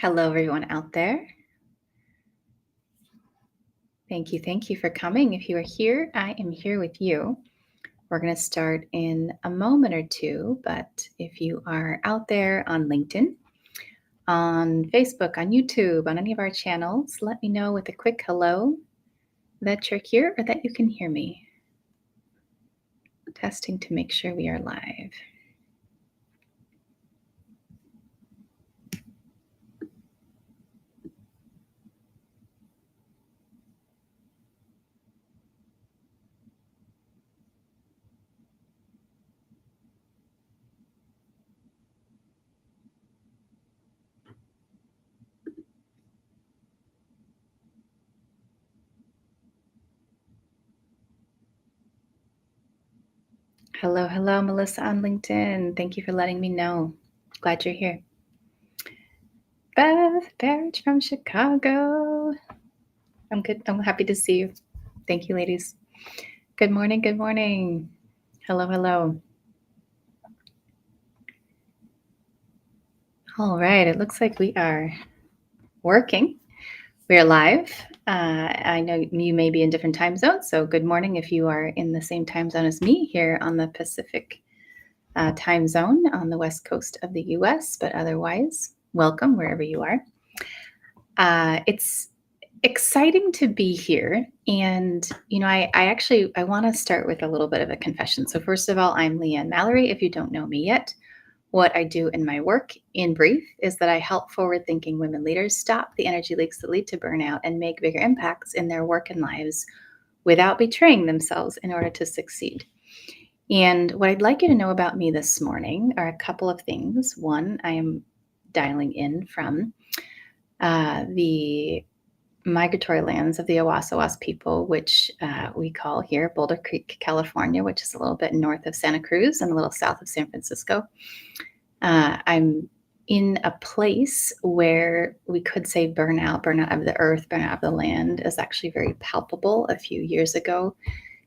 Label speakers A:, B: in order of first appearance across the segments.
A: Hello, everyone out there. Thank you for coming. If you are here, I am here with you. We're going to start in a moment or two, but if you are out there on LinkedIn, on Facebook, on YouTube, on any of our channels, let me know with a quick hello that you're here or that you can hear me. Testing to make sure we are live. Hello, Melissa on LinkedIn. Thank you for letting me know. Glad you're here. Beth Barrett from Chicago. I'm good. I'm happy to see you. Thank you, ladies. Good morning. Good morning. Hello. All right. It looks like we are working. We are live. I know you may be in different time zones, so good morning if you are in the same time zone as me here on the Pacific time zone on the west coast of the U.S., but otherwise, welcome wherever you are. It's exciting to be here. And, I want to start with a little bit of a confession. So first of all, I'm LeeAnn Mallorie. If you don't know me yet, what I do in my work, in brief, is that I help forward-thinking women leaders stop the energy leaks that lead to burnout and make bigger impacts in their work and lives without betraying themselves in order to succeed. And what I'd like you to know about me this morning are a couple of things. One, I am dialing in from the migratory lands of the Owasso people, which we call here Boulder Creek, California, which is a little bit north of Santa Cruz and a little south of San Francisco. I'm in a place where we could say burnout of the earth, burnout of the land is actually very palpable. A few years ago,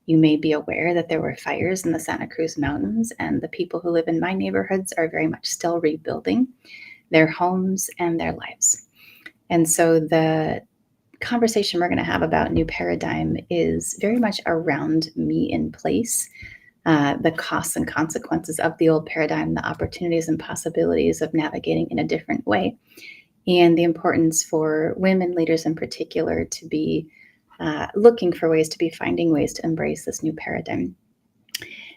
A: you may be aware that there were fires in the Santa Cruz Mountains, and the people who live in my neighborhoods are very much still rebuilding their homes and their lives. And so the conversation we're going to have about new paradigm is very much around me in place, the costs and consequences of the old paradigm, the opportunities and possibilities of navigating in a different way, and the importance for women leaders in particular to be looking for ways to be finding ways to embrace this new paradigm.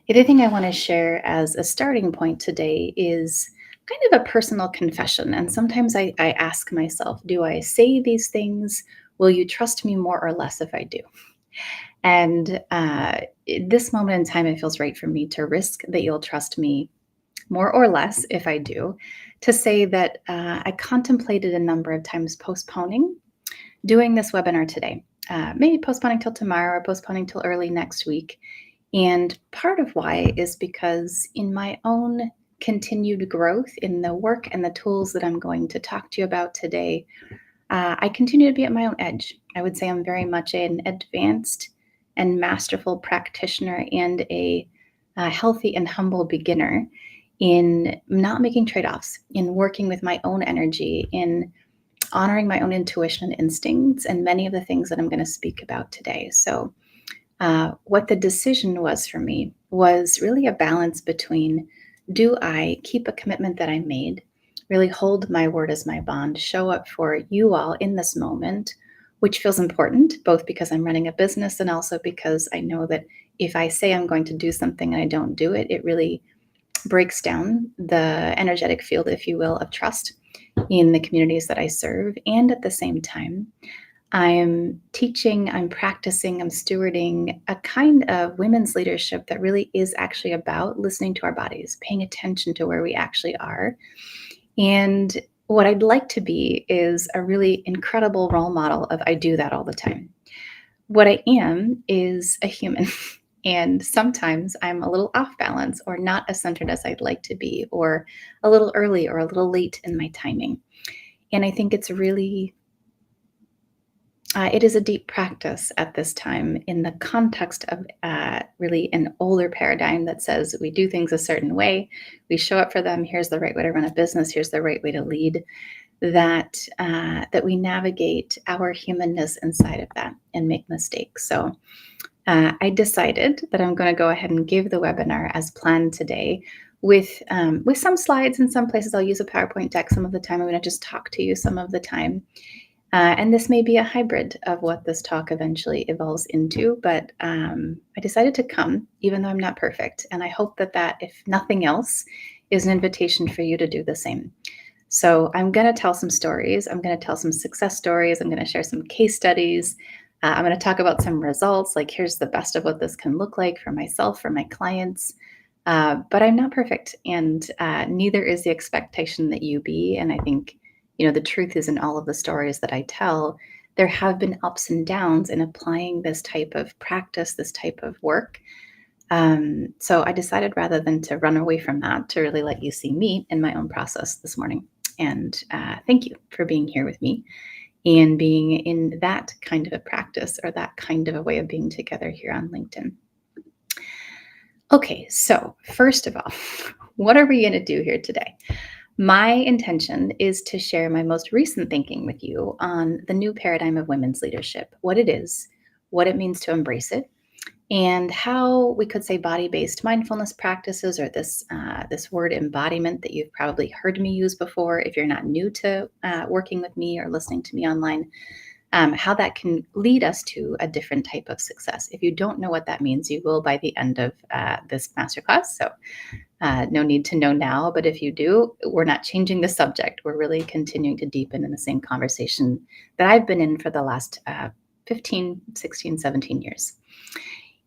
A: The other thing I want to share as a starting point today is kind of a personal confession. And sometimes I ask myself, do I say these things? Will you trust me more or less if I do? And this moment in time, it feels right for me to risk that you'll trust me more or less if I do, to say that I contemplated a number of times postponing doing this webinar today, maybe postponing till tomorrow or postponing till early next week. And part of why is because in my own continued growth in the work and the tools that I'm going to talk to you about today, I continue to be at my own edge. I would say I'm very much an advanced and masterful practitioner and a healthy and humble beginner in not making trade-offs, in working with my own energy, in honoring my own intuition and instincts, and many of the things that I'm going to speak about today. So what the decision was for me was really a balance between, do I keep a commitment that I made, really hold my word as my bond, show up for you all in this moment, which feels important, both because I'm running a business and also because I know that if I say I'm going to do something and I don't do it, it really breaks down the energetic field, if you will, of trust in the communities that I serve. And at the same time, I'm teaching, I'm practicing, I'm stewarding a kind of women's leadership that really is actually about listening to our bodies, paying attention to where we actually are. And what I'd like to be is a really incredible role model of I do that all the time. What I am is a human. And sometimes I'm a little off balance or not as centered as I'd like to be, or a little early or a little late in my timing. And I think it's really It is a deep practice at this time in the context of really an older paradigm that says we do things a certain way, we show up for them. Here's the right way to run a business. Here's the right way to lead. That we navigate our humanness inside of that and make mistakes. So I decided that I'm going to go ahead and give the webinar as planned today with some slides. In some places I'll use a PowerPoint deck some of the time. I'm going to just talk to you some of the time. And this may be a hybrid of what this talk eventually evolves into, but I decided to come even though I'm not perfect. And I hope that if nothing else, is an invitation for you to do the same. So I'm going to tell some stories. I'm going to tell some success stories. I'm going to share some case studies. I'm going to talk about some results, like here's the best of what this can look like for myself, for my clients. But I'm not perfect, and neither is the expectation that you be. And I think, the truth is in all of the stories that I tell, there have been ups and downs in applying this type of practice, this type of work. So I decided rather than to run away from that, to really let you see me in my own process this morning. And thank you for being here with me and being in that kind of a practice or that kind of a way of being together here on LinkedIn. Okay, so first of all, what are we going to do here today? My intention is to share my most recent thinking with you on the new paradigm of women's leadership, what it is, what it means to embrace it, and how we could say body-based mindfulness practices, or this word embodiment that you've probably heard me use before if you're not new to working with me or listening to me online, how that can lead us to a different type of success. If you don't know what that means, you will by the end of this masterclass. So no need to know now, but if you do, we're not changing the subject. We're really continuing to deepen in the same conversation that I've been in for the last 15, 16, 17 years.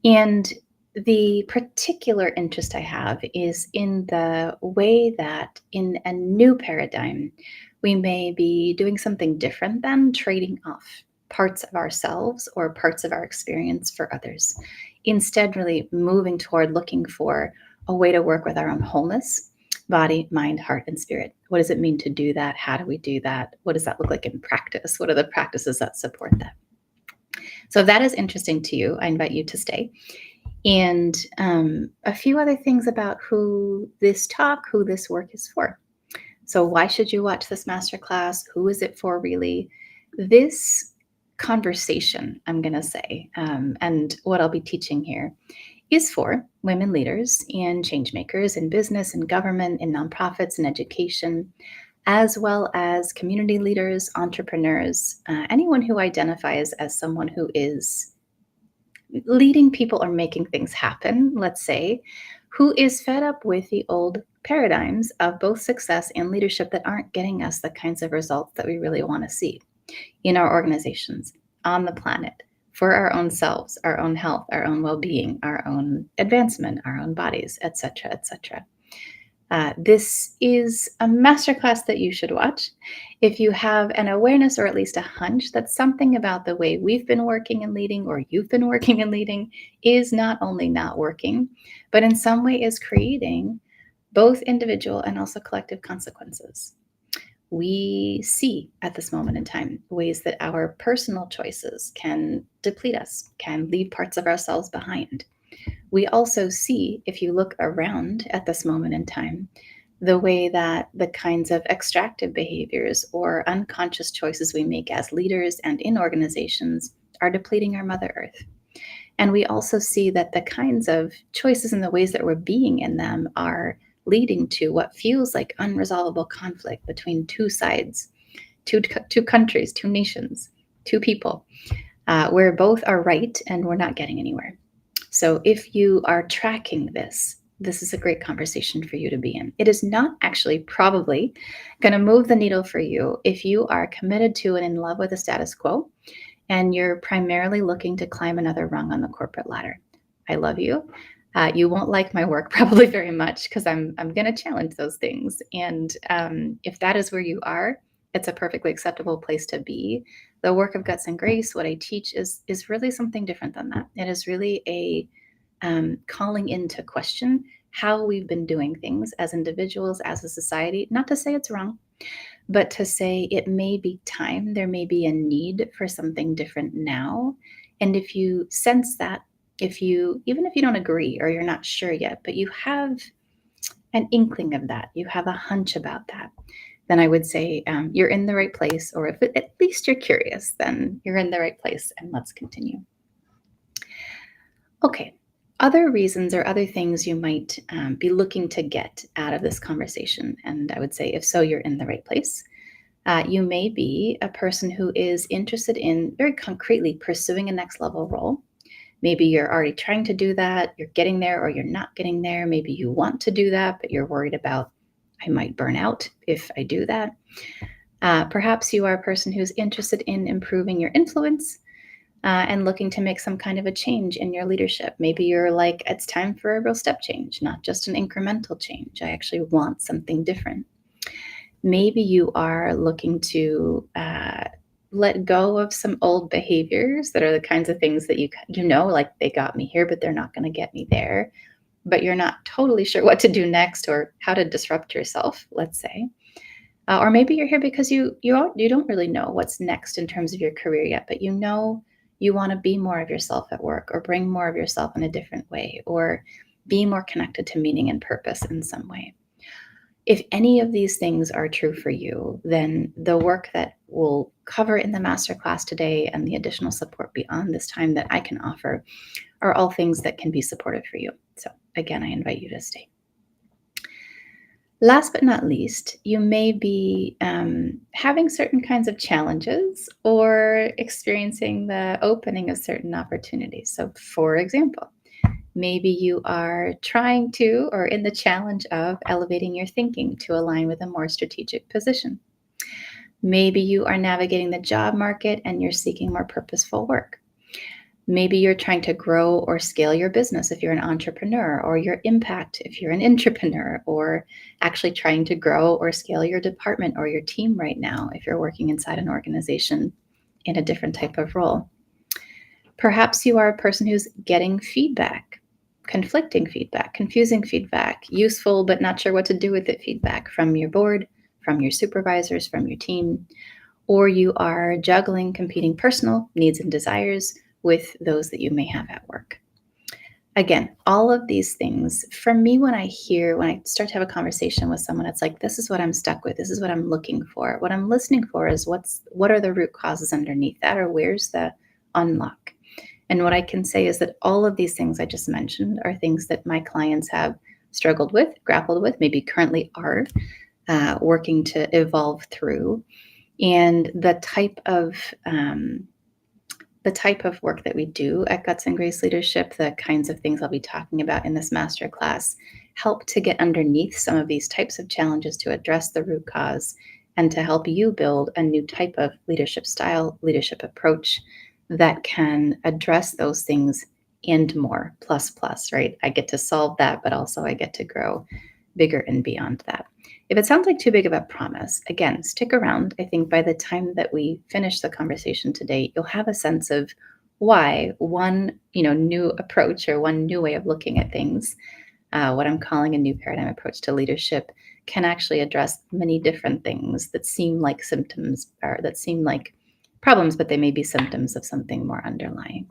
A: And the particular interest I have is in the way that in a new paradigm, we may be doing something different than trading off parts of ourselves or parts of our experience for others. Instead, really moving toward looking for a way to work with our own wholeness, body, mind, heart, and spirit. What does it mean to do that? How do we do that? What does that look like in practice? What are the practices that support that? So if that is interesting to you, I invite you to stay. And a few other things about who this work is for. So why should you watch this masterclass? Who is it for really? This conversation, I'm going to say, and what I'll be teaching here is for women leaders and change makers in business and government and nonprofits and education, as well as community leaders, entrepreneurs, anyone who identifies as someone who is leading people or making things happen, let's say, who is fed up with the old paradigms of both success and leadership that aren't getting us the kinds of results that we really want to see in our organizations, on the planet, for our own selves, our own health, our own well-being, our own advancement, our own bodies, etc., etc. This is a masterclass that you should watch if you have an awareness or at least a hunch that something about the way we've been working and leading, or you've been working and leading, is not only not working, but in some way is creating both individual and also collective consequences. We see at this moment in time ways that our personal choices can deplete us, can leave parts of ourselves behind. We also see, if you look around at this moment in time, the way that the kinds of extractive behaviors or unconscious choices we make as leaders and in organizations are depleting our Mother Earth. And we also see that the kinds of choices and the ways that we're being in them are leading to what feels like unresolvable conflict between two sides, two countries, two nations, two people, where both are right and we're not getting anywhere. So if you are tracking this is a great conversation for you to be in. It is not actually probably going to move the needle for you if you are committed to and in love with the status quo and you're primarily looking to climb another rung on the corporate ladder. I love you. You won't like my work probably very much because I'm going to challenge those things. And if that is where you are, it's a perfectly acceptable place to be. The work of Guts and Grace, what I teach is really something different than that. It is really a calling into question how we've been doing things as individuals, as a society. Not to say it's wrong, but to say it may be time, there may be a need for something different now. And if you sense that, even if you don't agree or you're not sure yet, but you have an inkling of that, you have a hunch about that, then I would say you're in the right place. Or if at least you're curious, then you're in the right place, and let's continue. Okay. Other reasons or other things you might be looking to get out of this conversation. And I would say, if so, you're in the right place. You may be a person who is interested in very concretely pursuing a next level role. Maybe you're already trying to do that, you're getting there, or you're not getting there. Maybe you want to do that, but you're worried about, I might burn out if I do that. Perhaps you are a person who's interested in improving your influence and looking to make some kind of a change in your leadership. Maybe you're like, it's time for a real step change, not just an incremental change. I actually want something different. Maybe you are looking to let go of some old behaviors that are the kinds of things that like they got me here, but they're not going to get me there. But you're not totally sure what to do next or how to disrupt yourself, let's say. Or maybe you're here because you don't really know what's next in terms of your career yet, but you know you want to be more of yourself at work, or bring more of yourself in a different way, or be more connected to meaning and purpose in some way. If any of these things are true for you, then the work that we'll cover in the masterclass today and the additional support beyond this time that I can offer are all things that can be supportive for you. So again, I invite you to stay. Last but not least, you may be having certain kinds of challenges or experiencing the opening of certain opportunities. So for example, maybe you are trying to, or in the challenge of, elevating your thinking to align with a more strategic position. Maybe you are navigating the job market and you're seeking more purposeful work. Maybe you're trying to grow or scale your business if you're an entrepreneur, or your impact if you're an intrapreneur, or actually trying to grow or scale your department or your team right now if you're working inside an organization in a different type of role. Perhaps you are a person who's getting feedback, conflicting feedback, confusing feedback, useful but not sure what to do with it feedback from your board, from your supervisors, from your team. Or you are juggling competing personal needs and desires with those that you may have at work. Again, all of these things, for me, when I start to have a conversation with someone, it's like, this is what I'm stuck with. This is what I'm looking for. What I'm listening for is what are the root causes underneath that, or where's the unlock? And what I can say is that all of these things I just mentioned are things that my clients have struggled with, grappled with, maybe currently are working to evolve through. And the type of work that we do at Guts and Grace Leadership, the kinds of things I'll be talking about in this masterclass, help to get underneath some of these types of challenges, to address the root cause, and to help you build a new type of leadership style, leadership approach that can address those things and more, plus, right? I get to solve that, but also I get to grow bigger and beyond that. If it sounds like too big of a promise, again, stick around. I think by the time that we finish the conversation today, you'll have a sense of why one, new approach, or one new way of looking at things, what I'm calling a new paradigm approach to leadership, can actually address many different things that seem like symptoms, or that seem like problems, but they may be symptoms of something more underlying.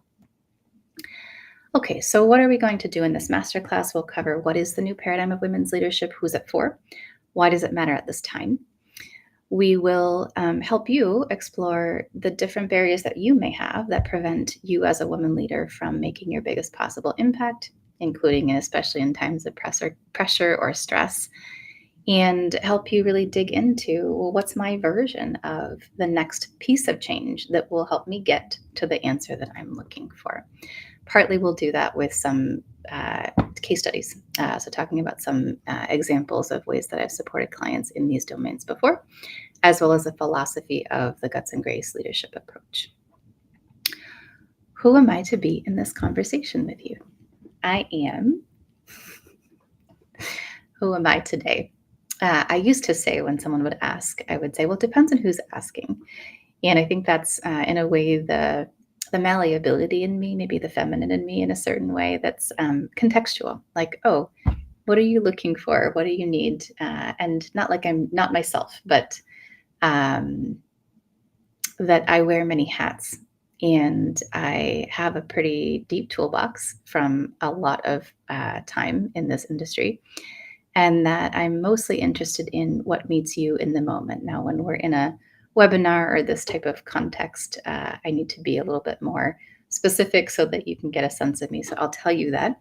A: Okay, so what are we going to do in this masterclass? We'll cover what is the new paradigm of women's leadership, who's it for, why does it matter at this time? We will help you explore the different barriers that you may have that prevent you as a woman leader from making your biggest possible impact, including and especially in times of pressure or stress, and help you really dig into, well, what's my version of the next piece of change that will help me get to the answer that I'm looking for. Partly we'll do that with some case studies, so talking about some examples of ways that I've supported clients in these domains before, as well as the philosophy of the Guts and Grace leadership approach. Who am I to be in this conversation with you? Who am I today? I used to say, when someone would ask, I would say, well, it depends on who's asking. And I think that's in a way the malleability in me, maybe the feminine in me in a certain way, that's contextual. Like, oh, What are you looking for? What do you need? And not like I'm not myself, but um, that I wear many hats and I have a pretty deep toolbox from a lot of time in this industry, and that I'm mostly interested in what meets you in the moment. Now, when we're in a webinar or this type of context, I need to be a little bit more specific so that you can get a sense of me. So I'll tell you that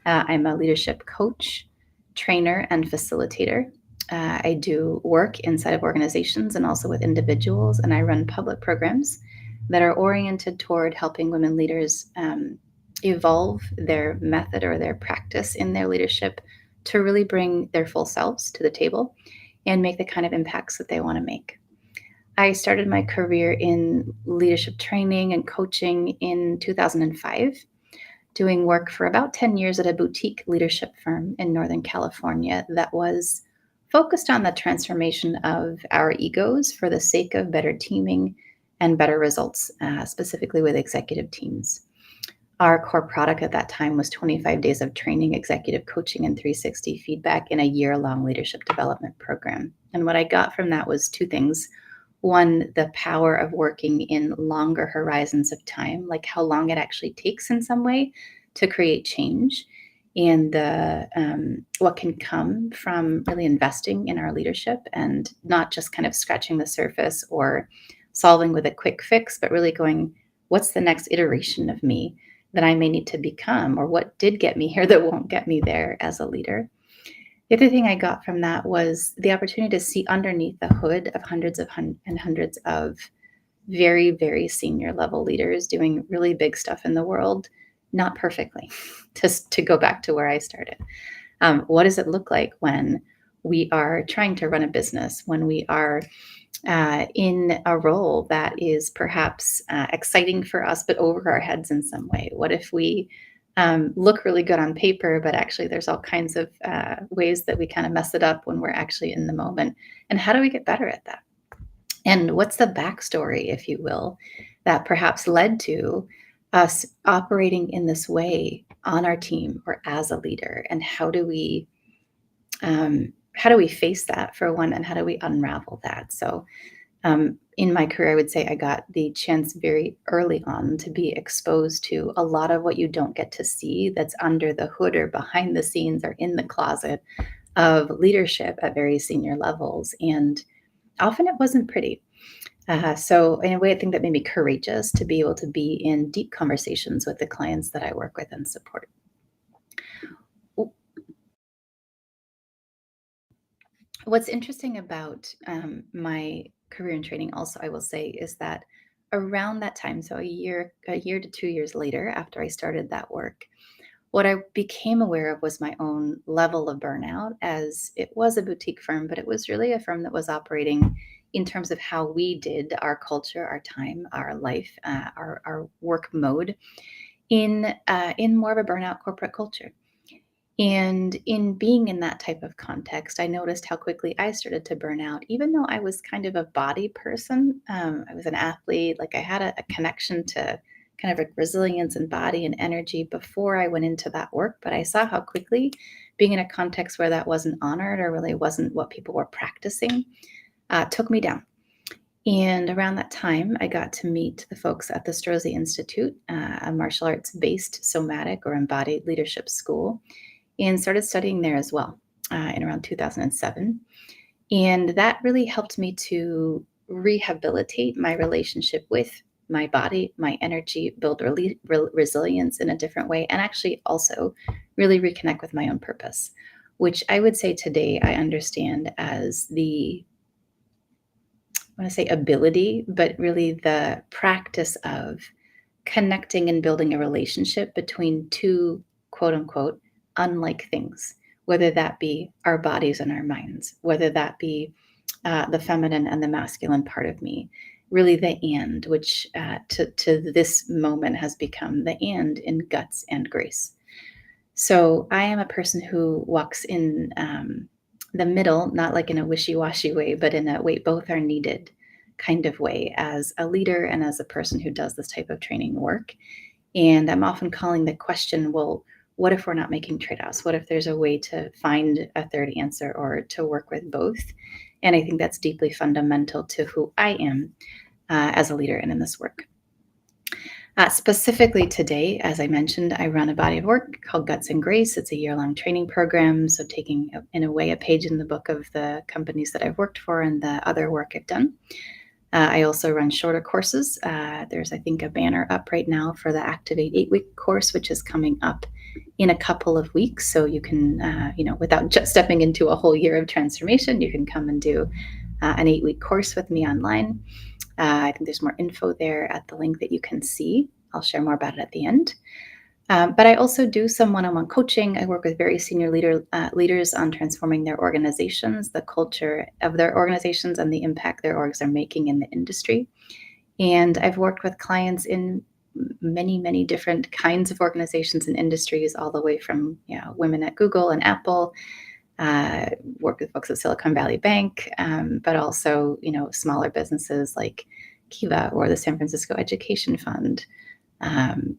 A: I'm a leadership coach, trainer, and facilitator. I do work inside of organizations and also with individuals, and I run public programs that are oriented toward helping women leaders evolve their method or their practice in their leadership to really bring their full selves to the table and make the kind of impacts that they want to make. I started my career in leadership training and coaching in 2005, doing work for about 10 years at a boutique leadership firm in Northern California that was focused on the transformation of our egos for the sake of better teaming and better results, specifically with executive teams. Our core product at that time was 25 days of training, executive coaching, and 360 feedback in a year-long leadership development program. And what I got from that was two things. One, the power of working in longer horizons of time, like how long it actually takes in some way to create change, and the what can come from really investing in our leadership and not just kind of scratching the surface or solving with a quick fix, but really going, what's the next iteration of me that I may need to become, or what did get me here that won't get me there as a leader. The other thing I got from that was the opportunity to see underneath the hood of hundreds of very, very senior level leaders doing really big stuff in the world, not perfectly, to go back to where I started. What does it look like when we are trying to run a business, when we are in a role that is perhaps exciting for us, but over our heads in some way? What if we look really good on paper, but actually there's all kinds of ways that we kind of mess it up when we're actually in the moment? And how do we get better at that? And what's the backstory, if you will, that perhaps led to us operating in this way on our team or as a leader? And how do we face that for one, and how do we unravel that? So in my career, I would say I got the chance very early on to be exposed to a lot of what you don't get to see that's under the hood or behind the scenes or in the closet of leadership at very senior levels. And often it wasn't pretty. So in a way, I think that made me courageous to be able to be in deep conversations with the clients that I work with and support. What's interesting about my career in training, also, I will say, is that around that time, so a year to 2 years later, after I started that work, what I became aware of was my own level of burnout, as it was a boutique firm, but it was really a firm that was operating in terms of how we did our culture, our time, our life, our work mode in more of a burnout corporate culture. And in being in that type of context, I noticed how quickly I started to burn out, even though I was kind of a body person. I was an athlete, like I had a connection to kind of like resilience and body and energy before I went into that work. But I saw how quickly being in a context where that wasn't honored or really wasn't what people were practicing took me down. And around that time, I got to meet the folks at the Strozzi Institute, a martial arts based somatic or embodied leadership school, and started studying there as well in around 2007. And that really helped me to rehabilitate my relationship with my body, my energy, build resilience in a different way, and actually also really reconnect with my own purpose, which I would say today I understand as the, I want to say ability, but really the practice of connecting and building a relationship between two quote unquote unlike things, whether that be our bodies and our minds, whether that be the feminine and the masculine part of me, really the and, which to this moment has become the and in guts and grace. So I am a person who walks in the middle, not like in a wishy-washy way, but in a way both are needed kind of way as a leader and as a person who does this type of training work. And I'm often calling the question, well, what if we're not making trade-offs? What if there's a way to find a third answer or to work with both? And I think that's deeply fundamental to who I am as a leader and in this work. Specifically today, as I mentioned, I run a body of work called Guts and Grace. It's a year-long training program, so taking, in a way, a page in the book of the companies that I've worked for and the other work I've done. I also run shorter courses. There's, I think, a banner up right now for the Activate 8-week course, which is coming up in a couple of weeks. So you can, without just stepping into a whole year of transformation, you can come and do an 8-week course with me online. I think there's more info there at the link that you can see. I'll share more about it at the end. But I also do some one-on-one coaching. I work with very senior leaders on transforming their organizations, the culture of their organizations, and the impact their orgs are making in the industry. And I've worked with clients in many, many different kinds of organizations and industries, all the way from women at Google and Apple. Work with folks at Silicon Valley Bank, but also smaller businesses like Kiva or the San Francisco Education Fund,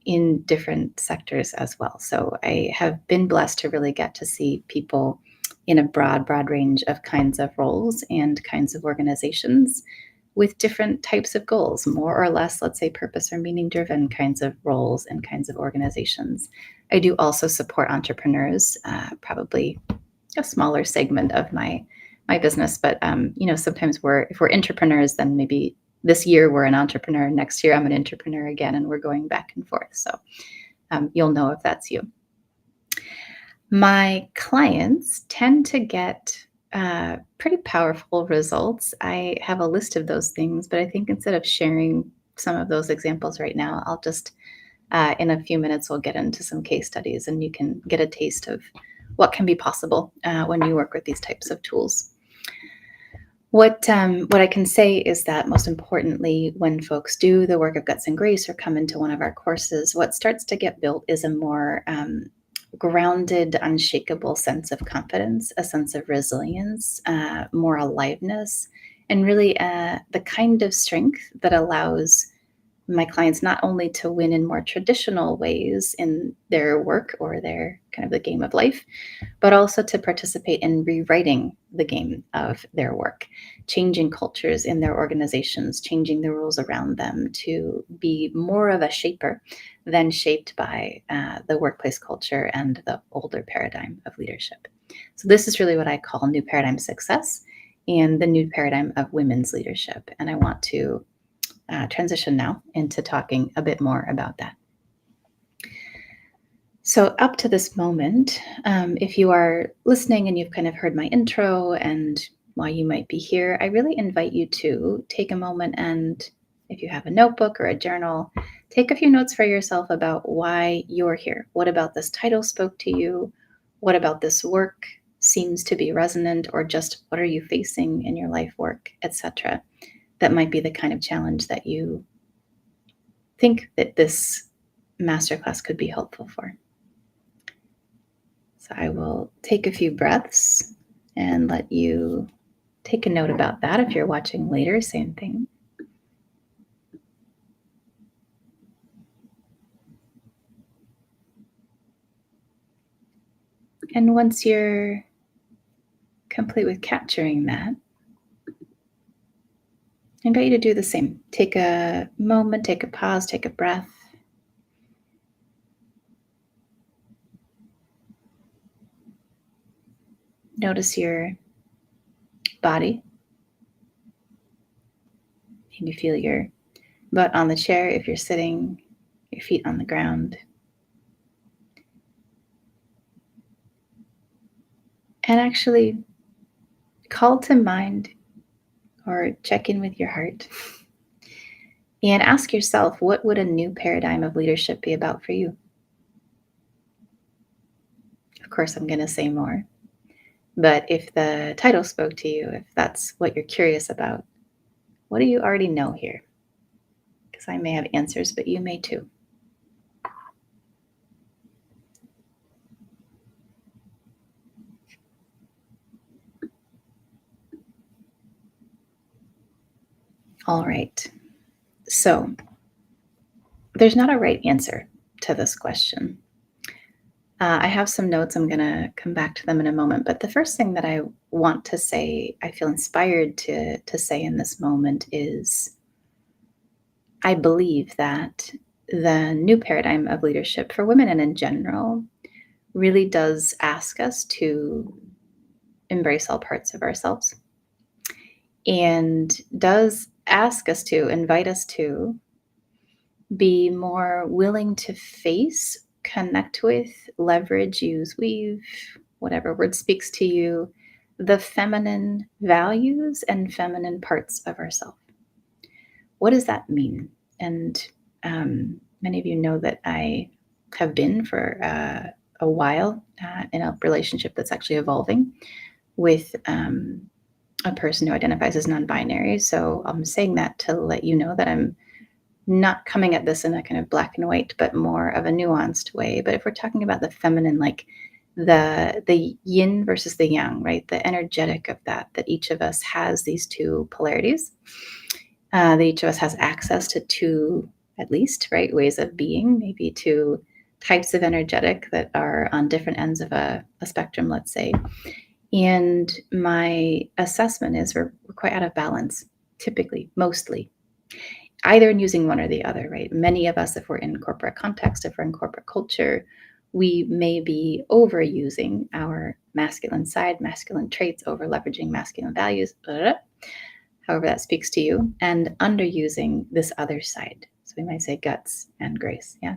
A: in different sectors as well. So I have been blessed to really get to see people in a broad range of kinds of roles and kinds of organizations with different types of goals, more or less, let's say, purpose or meaning driven kinds of roles and kinds of organizations. I do also support entrepreneurs, probably a smaller segment of my business, but sometimes if we're entrepreneurs, then maybe this year we're an entrepreneur, next year I'm an entrepreneur again, and we're going back and forth. So you'll know if that's you. My clients tend to get pretty powerful results. I have a list of those things, but I think instead of sharing some of those examples right now, I'll just, in a few minutes, we'll get into some case studies and you can get a taste of what can be possible when you work with these types of tools. What I can say is that most importantly, when folks do the work of Guts and Grace or come into one of our courses, what starts to get built is a more grounded, unshakable sense of confidence, a sense of resilience, more aliveness, and really the kind of strength that allows my clients not only to win in more traditional ways in their work or their kind of the game of life, but also to participate in rewriting the game of their work, changing cultures in their organizations, changing the rules around them to be more of a shaper than shaped by the workplace culture and the older paradigm of leadership. So this is really what I call new paradigm success and the new paradigm of women's leadership. And I want to transition now into talking a bit more about that. So up to this moment, if you are listening and you've kind of heard my intro and why you might be here, I really invite you to take a moment and, if you have a notebook or a journal, take a few notes for yourself about why you're here. What about this title spoke to you? What about this work seems to be resonant, or just what are you facing in your life work, etc.? That might be the kind of challenge that you think that this masterclass could be helpful for. So I will take a few breaths and let you take a note about that. If you're watching later, same thing. And once you're complete with capturing that, I invite you to do the same. Take a moment, take a pause, take a breath. Notice your body. Maybe feel your butt on the chair if you're sitting, your feet on the ground. And actually call to mind or check in with your heart and ask yourself, what would a new paradigm of leadership be about for you? Of course, I'm going to say more. But if the title spoke to you, if that's what you're curious about, what do you already know here? Because I may have answers, but you may too. All right. So there's not a right answer to this question. I have some notes. I'm going to come back to them in a moment. But the first thing that I want to say, I feel inspired to say in this moment is I believe that the new paradigm of leadership for women and in general really does ask us to embrace all parts of ourselves and does ask us to invite us to be more willing to face, connect with, leverage, use, weave, whatever word speaks to you, the feminine values and feminine parts of ourselves. What does that mean? And many of you know that I have been for a while in a relationship that's actually evolving with a person who identifies as non-binary. So I'm saying that to let you know that I'm not coming at this in a kind of black and white, but more of a nuanced way. But if we're talking about the feminine, like the yin versus the yang, right? The energetic of that each of us has these two polarities. That each of us has access to two, at least, right, ways of being, maybe two types of energetic that are on different ends of a spectrum, let's say. And my assessment is we're quite out of balance, typically, mostly, either in using one or the other, right? Many of us, if we're in corporate context, if we're in corporate culture, we may be overusing our masculine side, masculine traits, over leveraging masculine values, however that speaks to you, and underusing this other side. So we might say guts and grace, yeah.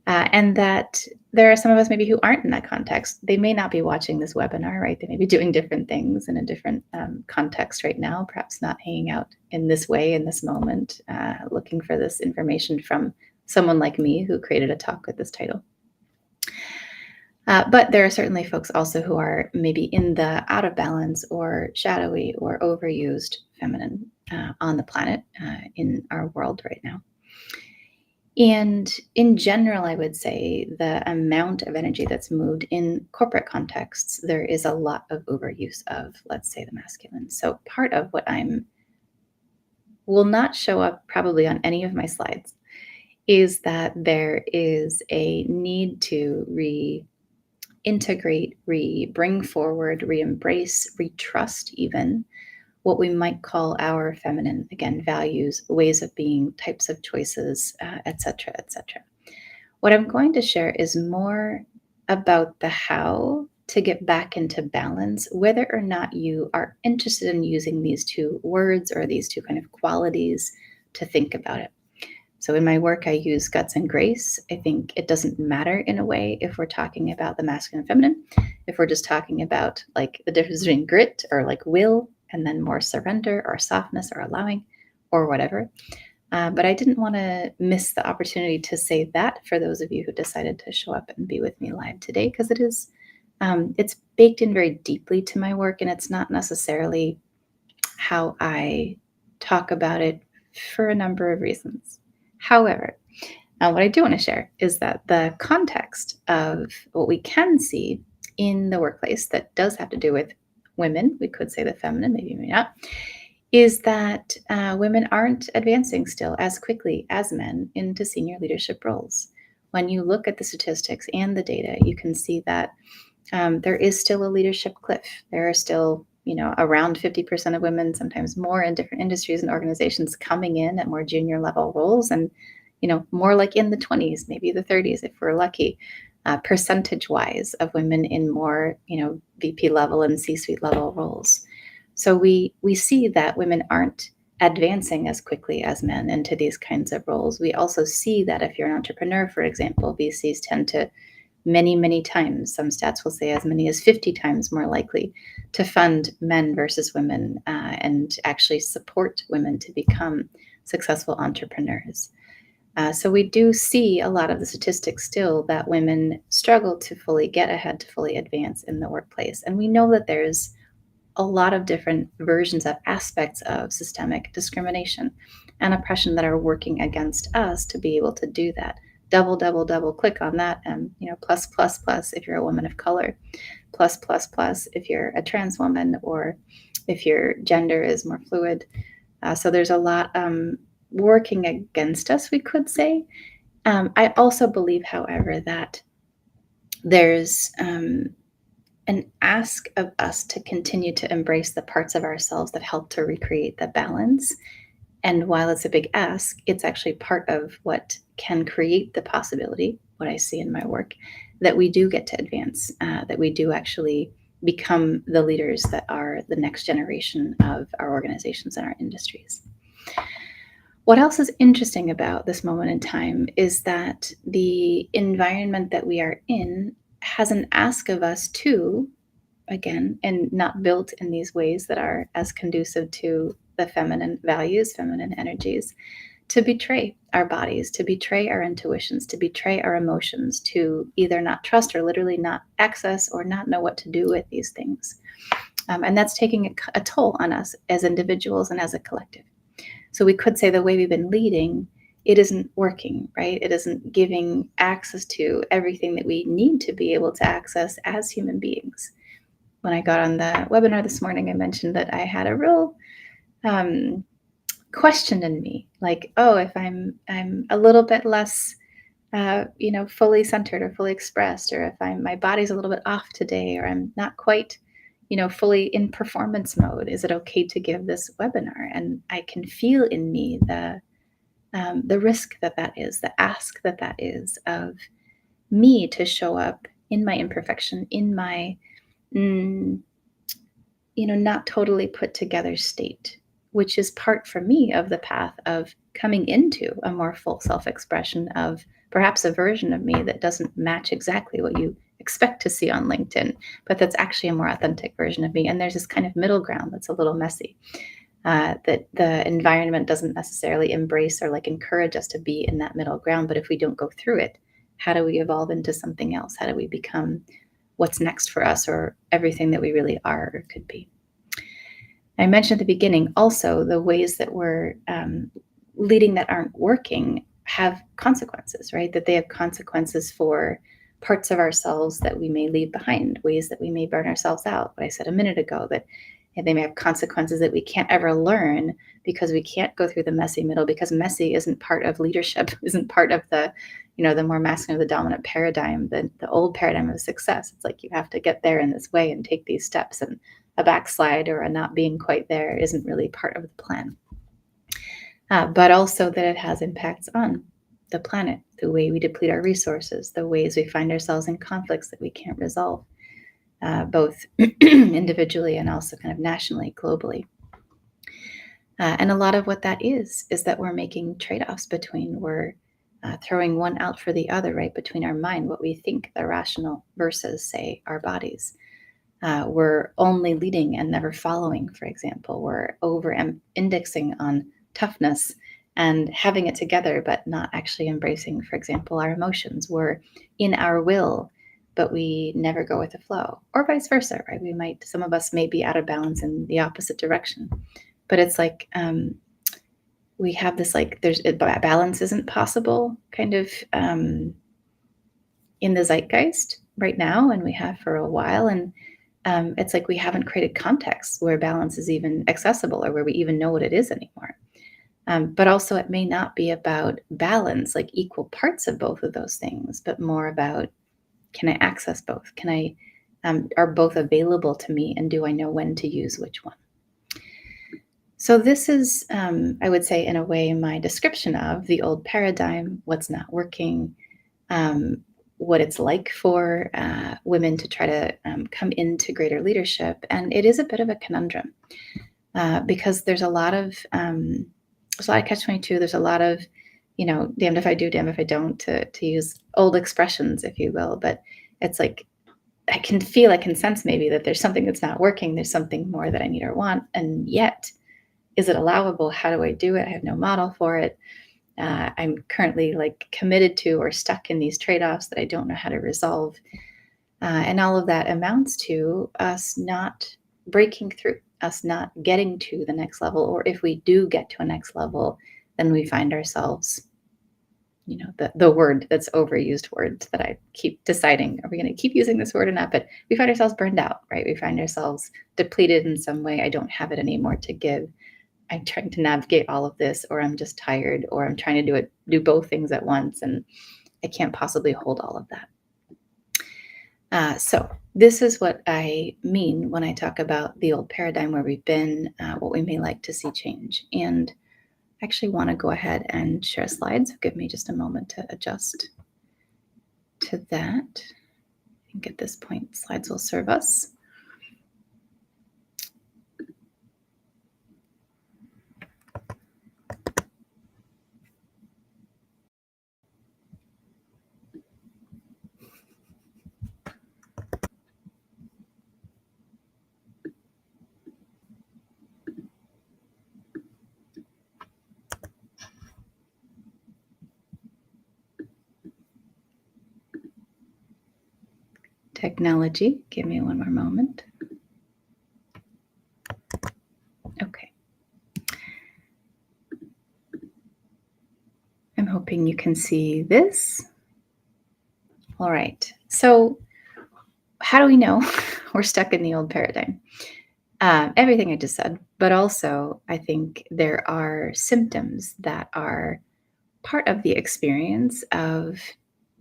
A: And that there are some of us maybe who aren't in that context. They may not be watching this webinar, right? They may be doing different things in a different context right now, perhaps not hanging out in this way in this moment, looking for this information from someone like me who created a talk with this title. But there are certainly folks also who are maybe in the out of balance or shadowy or overused feminine on the planet in our world right now. And in general, I would say the amount of energy that's moved in corporate contexts, there is a lot of overuse of, let's say, the masculine. So part of what will not show up probably on any of my slides is that there is a need to reintegrate, bring forward, re-embrace, re-trust even what we might call our feminine, again, values, ways of being, types of choices, et cetera, et cetera. What I'm going to share is more about the how to get back into balance, whether or not you are interested in using these two words or these two kind of qualities to think about it. So in my work, I use guts and grace. I think it doesn't matter in a way if we're talking about the masculine and feminine, if we're just talking about like the difference between grit or like will, and then more surrender or softness or allowing or whatever. But I didn't want to miss the opportunity to say that for those of you who decided to show up and be with me live today, because it is, it's baked in very deeply to my work, and it's not necessarily how I talk about it for a number of reasons. However, what I do want to share is that the context of what we can see in the workplace that does have to do with women, we could say the feminine, maybe not, is that women aren't advancing still as quickly as men into senior leadership roles. When you look at the statistics and the data, you can see that there is still a leadership cliff. There are still, around 50% of women, sometimes more in different industries and organizations coming in at more junior level roles, and, more like in the 20s, maybe the 30s, if we're lucky, percentage wise of women in more, VP level and C-suite level roles. So we see that women aren't advancing as quickly as men into these kinds of roles. We also see that if you're an entrepreneur, for example, VCs tend to many, many times, some stats will say as many as 50 times more likely to fund men versus women and actually support women to become successful entrepreneurs. So we do see a lot of the statistics still that women struggle to fully get ahead, to fully advance in the workplace. And we know that there's a lot of different versions of aspects of systemic discrimination and oppression that are working against us to be able to do that. Double click on that, and plus if you're a woman of color, plus if you're a trans woman, or if your gender is more fluid. So there's a lot working against us, we could say. I also believe, however, that there's an ask of us to continue to embrace the parts of ourselves that help to recreate the balance. And while it's a big ask, it's actually part of what can create the possibility, what I see in my work, that we do get to advance, that we do actually become the leaders that are the next generation of our organizations and our industries. What else is interesting about this moment in time is that the environment that we are in has an ask of us too, again, and not built in these ways that are as conducive to the feminine values, feminine energies, to betray our bodies, to betray our intuitions, to betray our emotions, to either not trust or literally not access or not know what to do with these things. And that's taking a toll on us as individuals and as a collective. So we could say the way we've been leading, it isn't working, right? It isn't giving access to everything that we need to be able to access as human beings. When I got on the webinar this morning, I mentioned that I had a real question in me, like, oh, if I'm a little bit less, fully centered or fully expressed, or if my body's a little bit off today, or I'm not quite, fully in performance mode, is it okay to give this webinar? And I can feel in me the risk that is, the ask that is of me to show up in my imperfection, in my not totally put together state, which is part for me of the path of coming into a more full self expression of perhaps a version of me that doesn't match exactly what you expect to see on LinkedIn, but that's actually a more authentic version of me. And there's this kind of middle ground that's a little messy, that the environment doesn't necessarily embrace or like encourage us to be in that middle ground. But if we don't go through it, how do we evolve into something else? How do we become what's next for us, or everything that we really are or could be? I mentioned at the beginning also the ways that we're leading that aren't working have consequences, right? That they have consequences for parts of ourselves that we may leave behind, ways that we may burn ourselves out. What I said a minute ago, that they may have consequences that we can't ever learn because we can't go through the messy middle, because messy isn't part of leadership, isn't part of the, the more masculine, the dominant paradigm, the old paradigm of success. It's like you have to get there in this way and take these steps, and a backslide or a not being quite there isn't really part of the plan. But also that it has impacts on the planet, the way we deplete our resources, the ways we find ourselves in conflicts that we can't resolve, both individually and also kind of nationally, globally. And a lot of what that is that we're making trade-offs between, we're throwing one out for the other, right? Between our mind, what we think, the rational, versus, say, our bodies. We're only leading and never following, for example. We're over indexing on toughness and having it together, but not actually embracing, for example, our emotions. We're in our will, but we never go with the flow, or vice versa, right? Some of us may be out of balance in the opposite direction, but it's like we have this, like, balance isn't possible kind of in the zeitgeist right now, and we have for a while. And it's like we haven't created contexts where balance is even accessible, or where we even know what it is anymore. But also it may not be about balance, like equal parts of both of those things, but more about, can I access both? Are both available to me? And do I know when to use which one? So this is, I would say, in a way, my description of the old paradigm, what's not working, what it's like for women to try to come into greater leadership. And it is a bit of a conundrum because there's a lot of catch-22. There's a lot of, damned if I do, damned if I don't, to use old expressions, if you will. But it's like, I can sense maybe that there's something that's not working. There's something more that I need or want. And yet, is it allowable? How do I do it? I have no model for it. I'm currently committed to or stuck in these trade-offs that I don't know how to resolve. And all of that amounts to us not breaking through, us not getting to the next level. Or if we do get to a next level, then we find ourselves, the word that's overused word that I keep deciding, are we going to keep using this word or not? But we find ourselves burned out, right? We find ourselves depleted in some way. I don't have it anymore to give. I'm trying to navigate all of this, or I'm just tired, or I'm trying to do both things at once, and I can't possibly hold all of that. So this is what I mean when I talk about the old paradigm where we've been, what we may like to see change. And I actually want to go ahead and share slides. Give me just a moment to adjust to that. I think at this point, slides will serve us. Technology, give me one more moment. Okay. I'm hoping you can see this. All right. So how do we know we're stuck in the old paradigm? Everything I just said, but also I think there are symptoms that are part of the experience of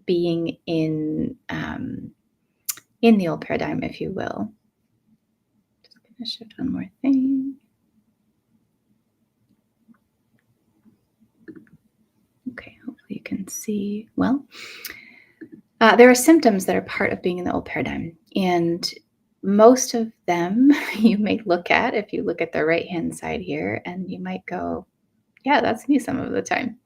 A: being in the old paradigm, if you will. Just gonna shift one more thing. Okay, hopefully you can see well. There are symptoms that are part of being in the old paradigm, and most of them you may look at if you look at the right hand side here, and you might go, "Yeah, that's me some of the time."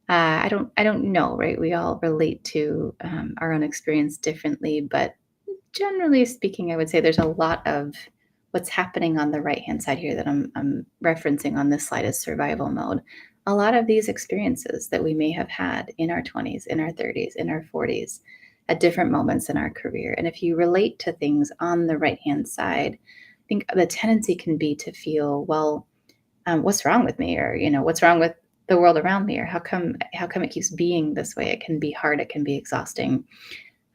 A: I don't know, right? We all relate to our own experience differently, but generally speaking, I would say there's a lot of what's happening on the right-hand side here that I'm referencing on this slide is survival mode. A lot of these experiences that we may have had in our 20s, in our 30s, in our 40s, at different moments in our career. And if you relate to things on the right-hand side, I think the tendency can be to feel, well, what's wrong with me? Or, what's wrong with the world around me? Or how come it keeps being this way? It can be hard, it can be exhausting.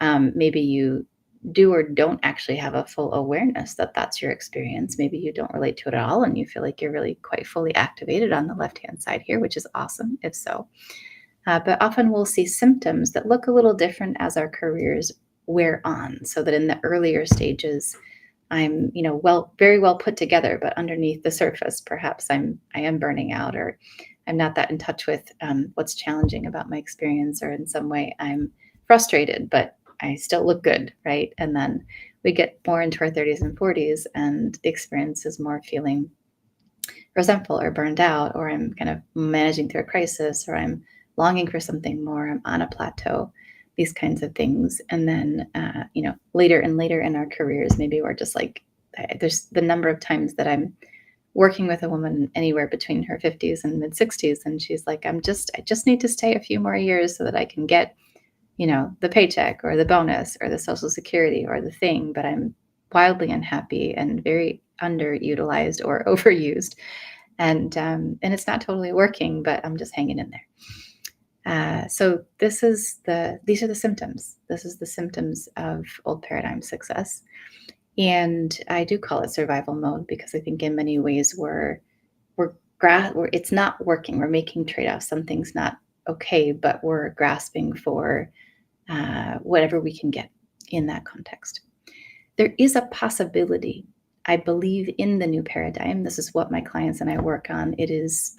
A: Maybe you do or don't actually have a full awareness that that's your experience. Maybe you don't relate to it at all and you feel like you're really quite fully activated on the left hand side here, which is awesome if so. But often we'll see symptoms that look a little different as our careers wear on, so that in the earlier stages I'm, very well put together, but underneath the surface, perhaps I am burning out, or I'm not that in touch with what's challenging about my experience, or in some way I'm frustrated, but I still look good, right? And then we get more into our 30s and 40s, and the experience is more feeling resentful or burned out, or I'm kind of managing through a crisis, or I'm longing for something more, I'm on a plateau, these kinds of things. And then, later and later in our careers, maybe we're just like, there's the number of times that I'm working with a woman anywhere between her 50s and mid 60s. And she's like, I just need to stay a few more years so that I can get, the paycheck or the bonus or the social security or the thing, but I'm wildly unhappy and very underutilized or overused, and it's not totally working, but I'm just hanging in there. So these are the symptoms. This is the symptoms of old paradigm success, and I do call it survival mode because I think in many ways we're it's not working. We're making trade-offs. Something's not okay, but we're grasping for whatever we can get in that context. There is a possibility, I believe, in the new paradigm. This is what my clients and I work on. It is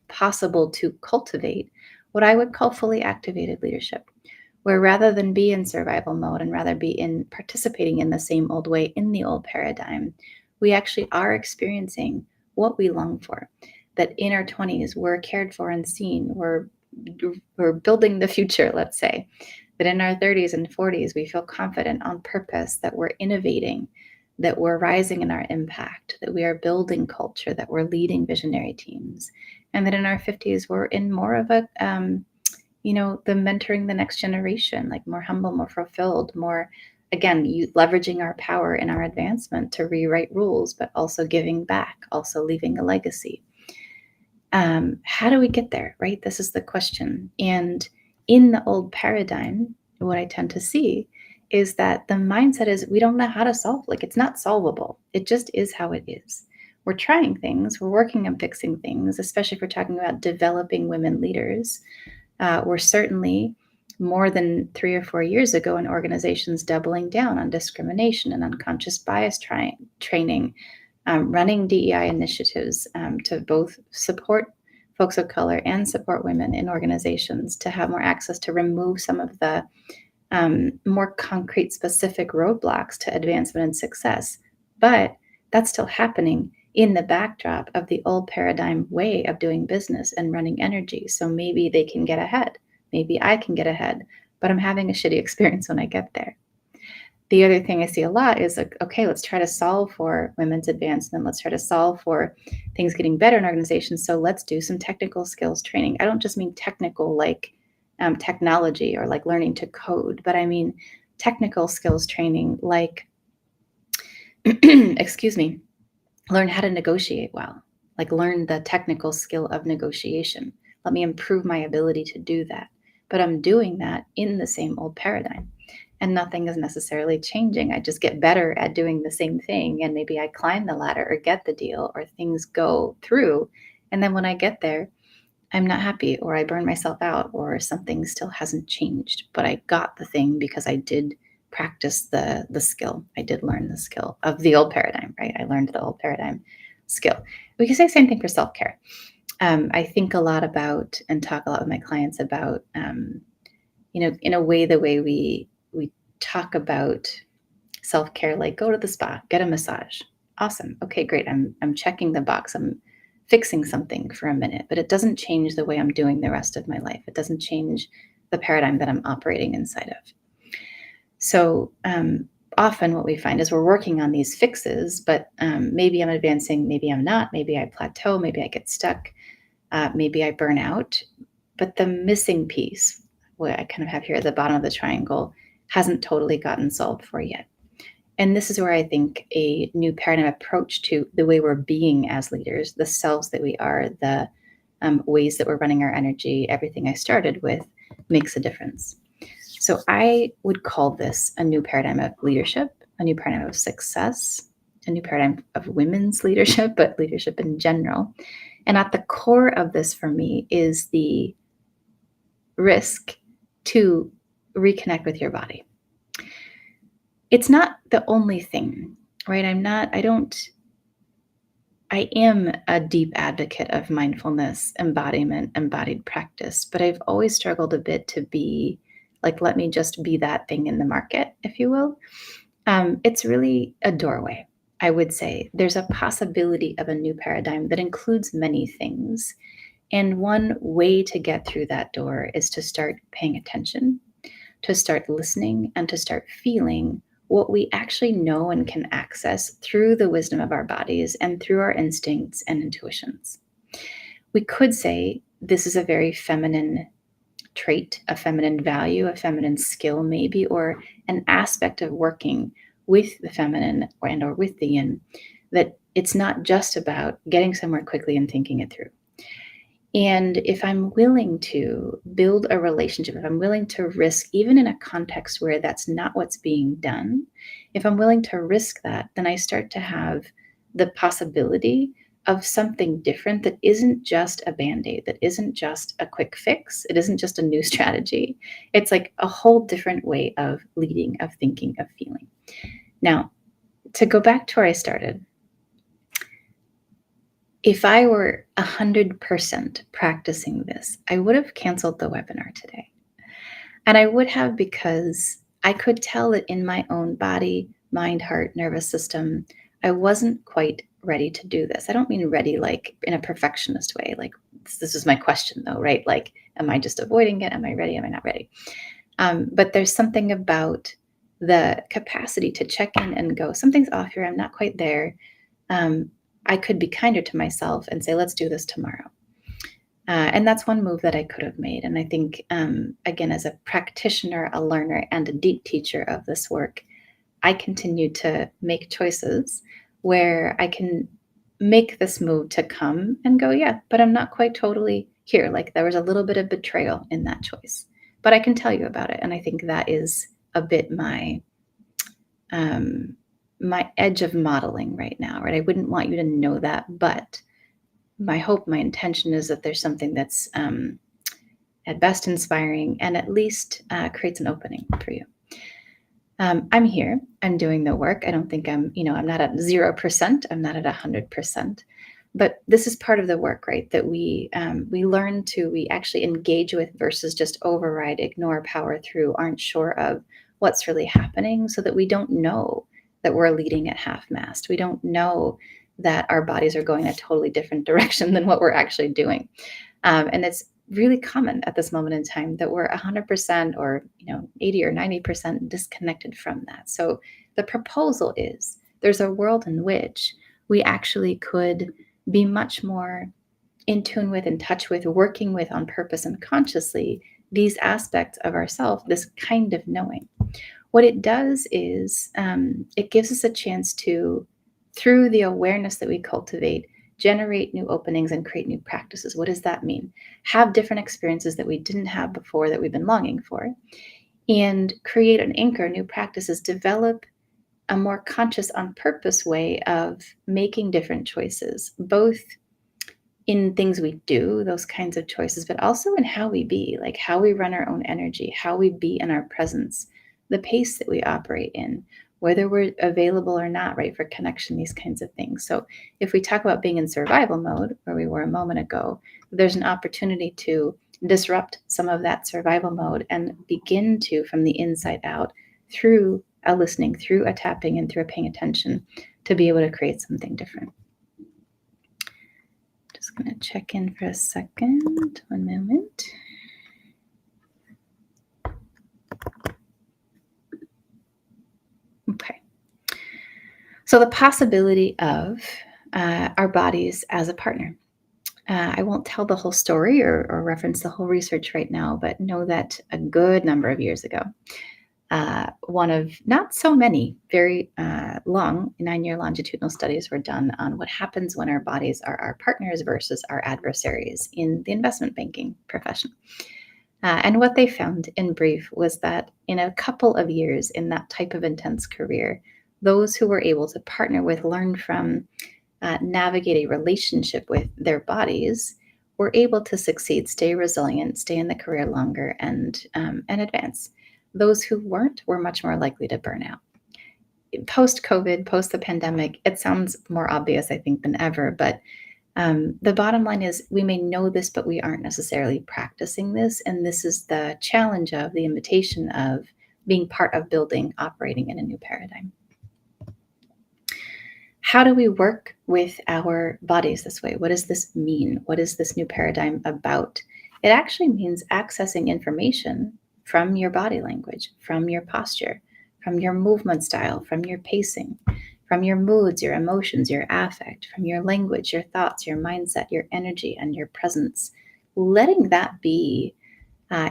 A: possible to cultivate what I would call fully activated leadership, where rather than be in survival mode and rather be in participating in the same old way in the old paradigm, we actually are experiencing what we long for. That in our 20s, we're cared for and seen. We're building the future, let's say. That in our 30s and 40s, we feel confident on purpose, that we're innovating, that we're rising in our impact, that we are building culture, that we're leading visionary teams. And that in our 50s, we're in more of a, the mentoring the next generation, like more humble, more fulfilled, more, again, leveraging our power in our advancement to rewrite rules, but also giving back, also leaving a legacy. How do we get there, right? This is the question. And in the old paradigm, what I tend to see is that the mindset is we don't know how to solve, like it's not solvable. It just is how it is. We're trying things, we're working on fixing things, especially if we're talking about developing women leaders. We're certainly more than 3 or 4 years ago in organizations doubling down on discrimination and unconscious bias training, running DEI initiatives to both support folks of color and support women in organizations to have more access to remove some of the more concrete, specific roadblocks to advancement and success. But that's still happening in the backdrop of the old paradigm way of doing business and running energy. So maybe they can get ahead. Maybe I can get ahead, but I'm having a shitty experience when I get there. The other thing I see a lot is like, okay, let's try to solve for women's advancement. Let's try to solve for things getting better in organizations. So let's do some technical skills training. I don't just mean technical like technology or like learning to code, but I mean technical skills training like, excuse me, learn how to negotiate well, like learn the technical skill of negotiation. Let me improve my ability to do that. But I'm doing that in the same old paradigm. And nothing is necessarily changing. I just get better at doing the same thing. And maybe I climb the ladder or get the deal or things go through. And then when I get there, I'm not happy or I burn myself out or something still hasn't changed. But I got the thing because I did practice the skill. I did learn the skill of the old paradigm, right? I learned the old paradigm skill. We can say the same thing for self-care. I think a lot about and talk a lot with my clients about, in a way, the way we talk about self-care, like go to the spa, get a massage. Awesome. Okay, great. I'm checking the box. I'm fixing something for a minute, but it doesn't change the way I'm doing the rest of my life. It doesn't change the paradigm that I'm operating inside of. So often what we find is we're working on these fixes, but maybe I'm advancing, maybe I'm not, maybe I plateau, maybe I get stuck, maybe I burn out. But the missing piece, what I kind of have here at the bottom of the triangle, hasn't totally gotten solved for yet. And this is where I think a new paradigm approach to the way we're being as leaders, the selves that we are, the ways that we're running our energy, everything I started with makes a difference. So I would call this a new paradigm of leadership, a new paradigm of success, a new paradigm of women's leadership, but leadership in general. And at the core of this for me is the risk to reconnect with your body. It's not the only thing, right? I am a deep advocate of mindfulness, embodiment, embodied practice, but I've always struggled a bit to be like, let me just be that thing in the market, if you will. It's really a doorway, I would say. There's a possibility of a new paradigm that includes many things. And one way to get through that door is to start paying attention, to start listening, and to start feeling what we actually know and can access through the wisdom of our bodies and through our instincts and intuitions. We could say this is a very feminine trait, a feminine value, a feminine skill maybe, or an aspect of working with the feminine or with the yin, that it's not just about getting somewhere quickly and thinking it through. And if I'm willing to build a relationship, if I'm willing to risk, even in a context where that's not what's being done, if I'm willing to risk that, then I start to have the possibility of something different that isn't just a Band-Aid, that isn't just a quick fix. It isn't just a new strategy. It's like a whole different way of leading, of thinking, of feeling. Now, to go back to where I started, if I were 100% practicing this, I would have canceled the webinar today. And I would have because I could tell that in my own body, mind, heart, nervous system, I wasn't quite ready to do this. I don't mean ready like in a perfectionist way. Like this is my question though, right? Like, am I just avoiding it? Am I ready? Am I not ready? But there's something about the capacity to check in and go, something's off here. I'm not quite there. I could be kinder to myself and say, let's do this tomorrow. And that's one move that I could have made. And I think, again, as a practitioner, a learner, and a deep teacher of this work, I continue to make choices where I can make this move to come and go, yeah, but I'm not quite totally here. Like there was a little bit of betrayal in that choice, but I can tell you about it. And I think that is a bit my edge of modeling right now, right? I wouldn't want you to know that, but my hope, my intention is that there's something that's at best inspiring, and at least creates an opening for you. I'm here. I'm doing the work. I don't think I'm not at 0%. I'm not at 100%. But this is part of the work, right? That we actually engage with versus just override, ignore, power through, aren't sure of what's really happening, so that we don't know that we're leading at half mast. We don't know that our bodies are going a totally different direction than what we're actually doing. And it's really common at this moment in time that we're 100% or 80 or 90% disconnected from that. So the proposal is there's a world in which we actually could be much more in tune with, in touch with, working with on purpose and consciously these aspects of ourself, this kind of knowing. What it does is it gives us a chance to, through the awareness that we cultivate, generate new openings and create new practices. What does that mean? Have different experiences that we didn't have before that we've been longing for, and create an anchor, new practices, develop a more conscious, on purpose way of making different choices, both in things we do, those kinds of choices, but also in how we be, like how we run our own energy, how we be in our presence, the pace that we operate in, whether we're available or not, right, for connection, these kinds of things. So if we talk about being in survival mode, where we were a moment ago, there's an opportunity to disrupt some of that survival mode and begin to, from the inside out, through a listening, through a tapping, and through a paying attention, to be able to create something different. Just going to check in for a second. One moment. Okay. So the possibility of our bodies as a partner. I won't tell the whole story or reference the whole research right now, but know that a good number of years ago, one of not so many very long 9-year longitudinal studies were done on what happens when our bodies are our partners versus our adversaries in the investment banking profession. And what they found in brief was that in a couple of years in that type of intense career, those who were able to partner with, learn from, navigate a relationship with their bodies were able to succeed, stay resilient, stay in the career longer, and advance. Those who weren't were much more likely to burn out. Post COVID, post the pandemic, it sounds more obvious, I think, than ever. But the bottom line is we may know this, but we aren't necessarily practicing this. And this is the challenge of the invitation of being part of building, operating in a new paradigm. How do we work with our bodies this way? What does this mean? What is this new paradigm about? It actually means accessing information from your body language, from your posture, from your movement style, from your pacing, from your moods, your emotions, your affect, from your language, your thoughts, your mindset, your energy, and your presence. Letting that be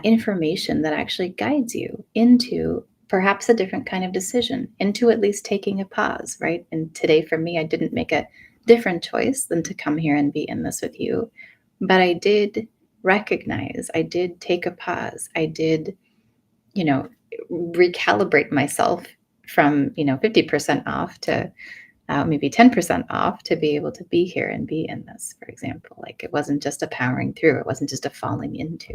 A: information that actually guides you into perhaps a different kind of decision, into at least taking a pause, right? And today for me, I didn't make a different choice than to come here and be in this with you. But I did recognize, I did take a pause. I did, recalibrate myself from, 50% off to maybe 10% off to be able to be here and be in this, for example. Like it wasn't just a powering through, it wasn't just a falling into.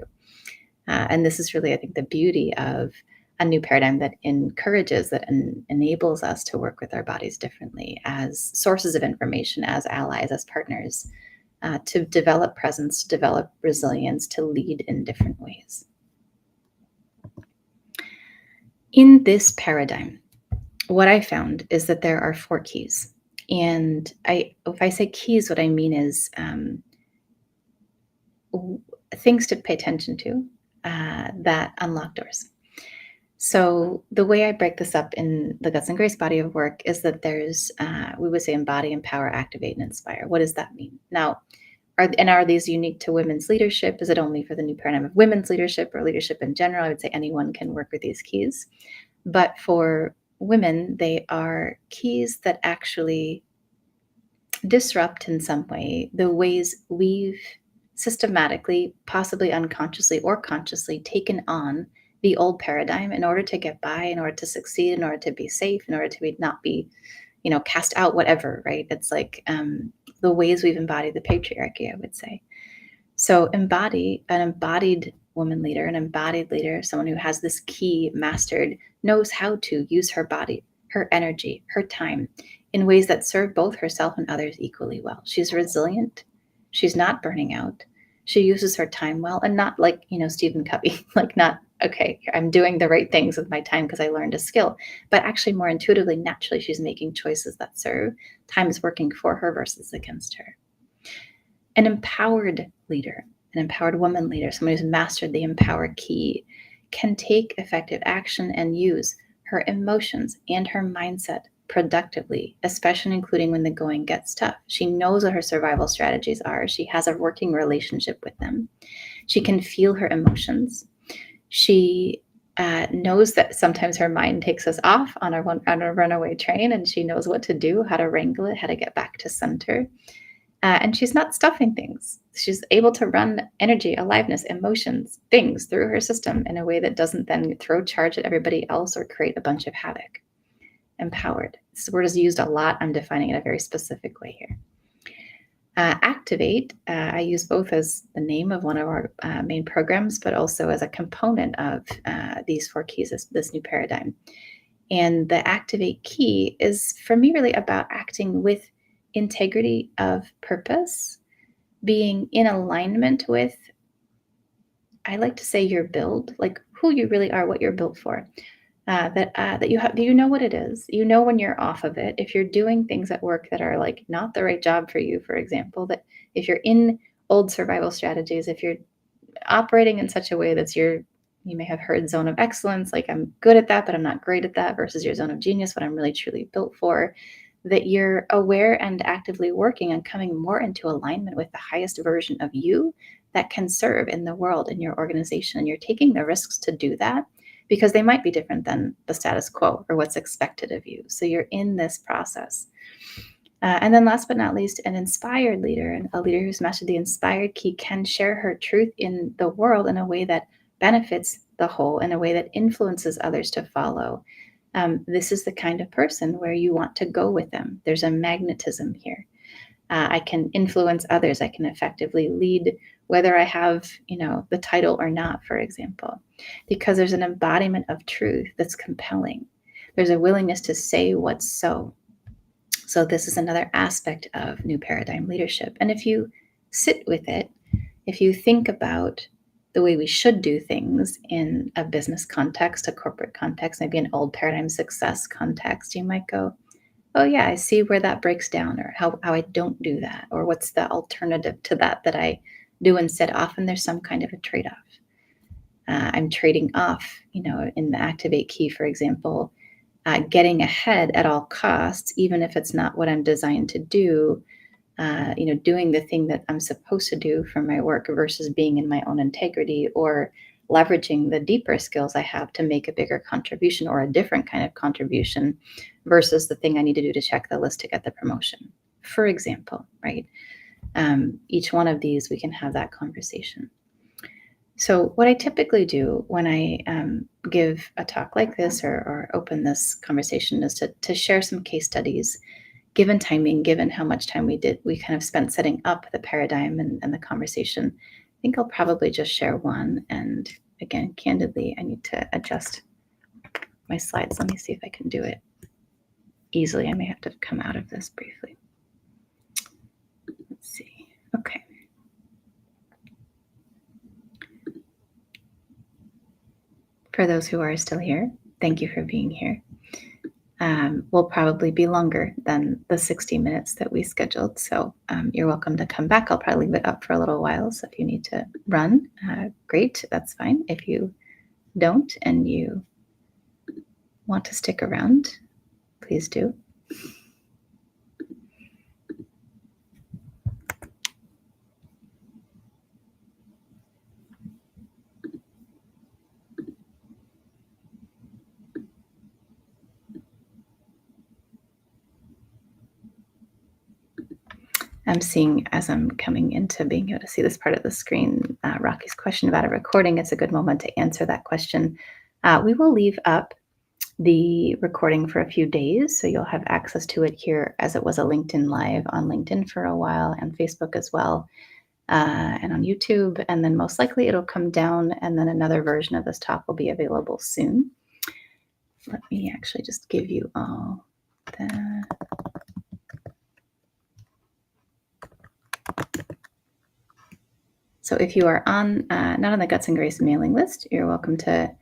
A: And this is really, I think, the beauty of a new paradigm that encourages, that enables us to work with our bodies differently as sources of information, as allies, as partners, to develop presence, to develop resilience, to lead in different ways. In this paradigm, what I found is that there are 4 keys. And if I say keys, what I mean is things to pay attention to that unlock doors. So the way I break this up in the Guts and Grace body of work is that there's, we would say, embody, empower, activate, and inspire. What does that mean? Now, are these unique to women's leadership? Is it only for the new paradigm of women's leadership or leadership in general? I would say anyone can work with these keys. But for women, they are keys that actually disrupt in some way the ways we've systematically, possibly unconsciously or consciously, taken on the old paradigm in order to get by, in order to succeed, in order to be safe, in order to not be, cast out, whatever, right? It's like the ways we've embodied the patriarchy, I would say. So an embodied woman leader, an embodied leader, someone who has this key mastered, knows how to use her body, her energy, her time in ways that serve both herself and others equally well. She's resilient. She's not burning out. She uses her time well, and not like, Stephen Covey, like not, okay, I'm doing the right things with my time because I learned a skill, but actually more intuitively, naturally, she's making choices that serve. Time is working for her versus against her. An empowered leader, an empowered woman leader, someone who's mastered the empower key, can take effective action and use her emotions and her mindset productively, especially including when the going gets tough. She knows what her survival strategies are. She has a working relationship with them. She can feel her emotions. She knows that sometimes her mind takes us off on a runaway train, and she knows what to do, how to wrangle it, how to get back to center. And she's not stuffing things. She's able to run energy, aliveness, emotions, things through her system in a way that doesn't then throw charge at everybody else or create a bunch of havoc. Empowered. This word is used a lot. I'm defining it a very specific way here. Activate, I use both as the name of one of our main programs, but also as a component of these 4 keys, this new paradigm. And the activate key is, for me, really about acting with integrity of purpose, being in alignment with, I like to say, your build, like who you really are, what you're built for. That you have, you know what it is. You know when you're off of it. If you're doing things at work that are like not the right job for you, for example, that if you're in old survival strategies, if you're operating in such a way that's you may have heard zone of excellence, like I'm good at that, but I'm not great at that, versus your zone of genius, what I'm really truly built for, that you're aware and actively working on coming more into alignment with the highest version of you that can serve in the world, in your organization. And you're taking the risks to do that because they might be different than the status quo or what's expected of you. So you're in this process. And then last but not least, an inspired leader, and a leader who's mastered the inspired key, can share her truth in the world in a way that benefits the whole, in a way that influences others to follow. This is the kind of person where you want to go with them. There's a magnetism here. I can influence others. I can effectively lead, whether I have, the title or not, for example, because there's an embodiment of truth that's compelling. There's a willingness to say what's so. So this is another aspect of new paradigm leadership. And if you sit with it, if you think about the way we should do things in a business context, a corporate context, maybe an old paradigm success context, you might go, oh yeah, I see where that breaks down, or how I don't do that, or what's the alternative to that I do instead. Often there's some kind of a trade-off. I'm trading off, in the activate key, for example, getting ahead at all costs, even if it's not what I'm designed to do, doing the thing that I'm supposed to do for my work versus being in my own integrity, or leveraging the deeper skills I have to make a bigger contribution or a different kind of contribution versus the thing I need to do to check the list to get the promotion, for example, right? Each one of these, we can have that conversation. So what I typically do when I give a talk like this, or open this conversation, is to share some case studies, given timing, given how much time we kind of spent setting up the paradigm and the conversation. I think I'll probably just share one. And again, candidly, I need to adjust my slides. Let me see if I can do it easily. I may have to come out of this briefly. Let's see. Okay. For those who are still here, thank you for being here. Will probably be longer than the 60 minutes that we scheduled. So you're welcome to come back. I'll probably leave it up for a little while. So if you need to run, great, that's fine. If you don't and you want to stick around, please do. I'm seeing, as I'm coming into being able to see this part of the screen, Rocky's question about a recording. It's a good moment to answer that question. We will leave up the recording for a few days, so you'll have access to it here as it was a LinkedIn Live on LinkedIn for a while, and Facebook as well. and on YouTube. And then most likely it'll come down, and then another version of this talk will be available soon. Let me actually just give you all that. So if you are on not on the Guts and Grace mailing list, you're welcome to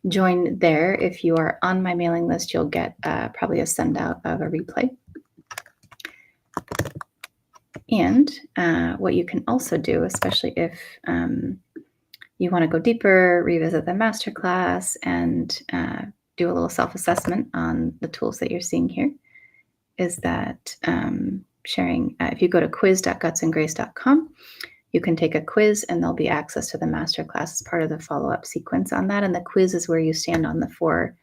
A: join there. If you are on my mailing list, you'll get probably a send out of a replay. And what you can also do, especially if you want to go deeper, revisit the masterclass, and do a little self-assessment on the tools that you're seeing here, is that sharing, if you go to quiz.gutsandgrace.com, you can take a quiz and there'll be access to the masterclass as part of the follow-up sequence on that. And the quiz is where you stand on the 4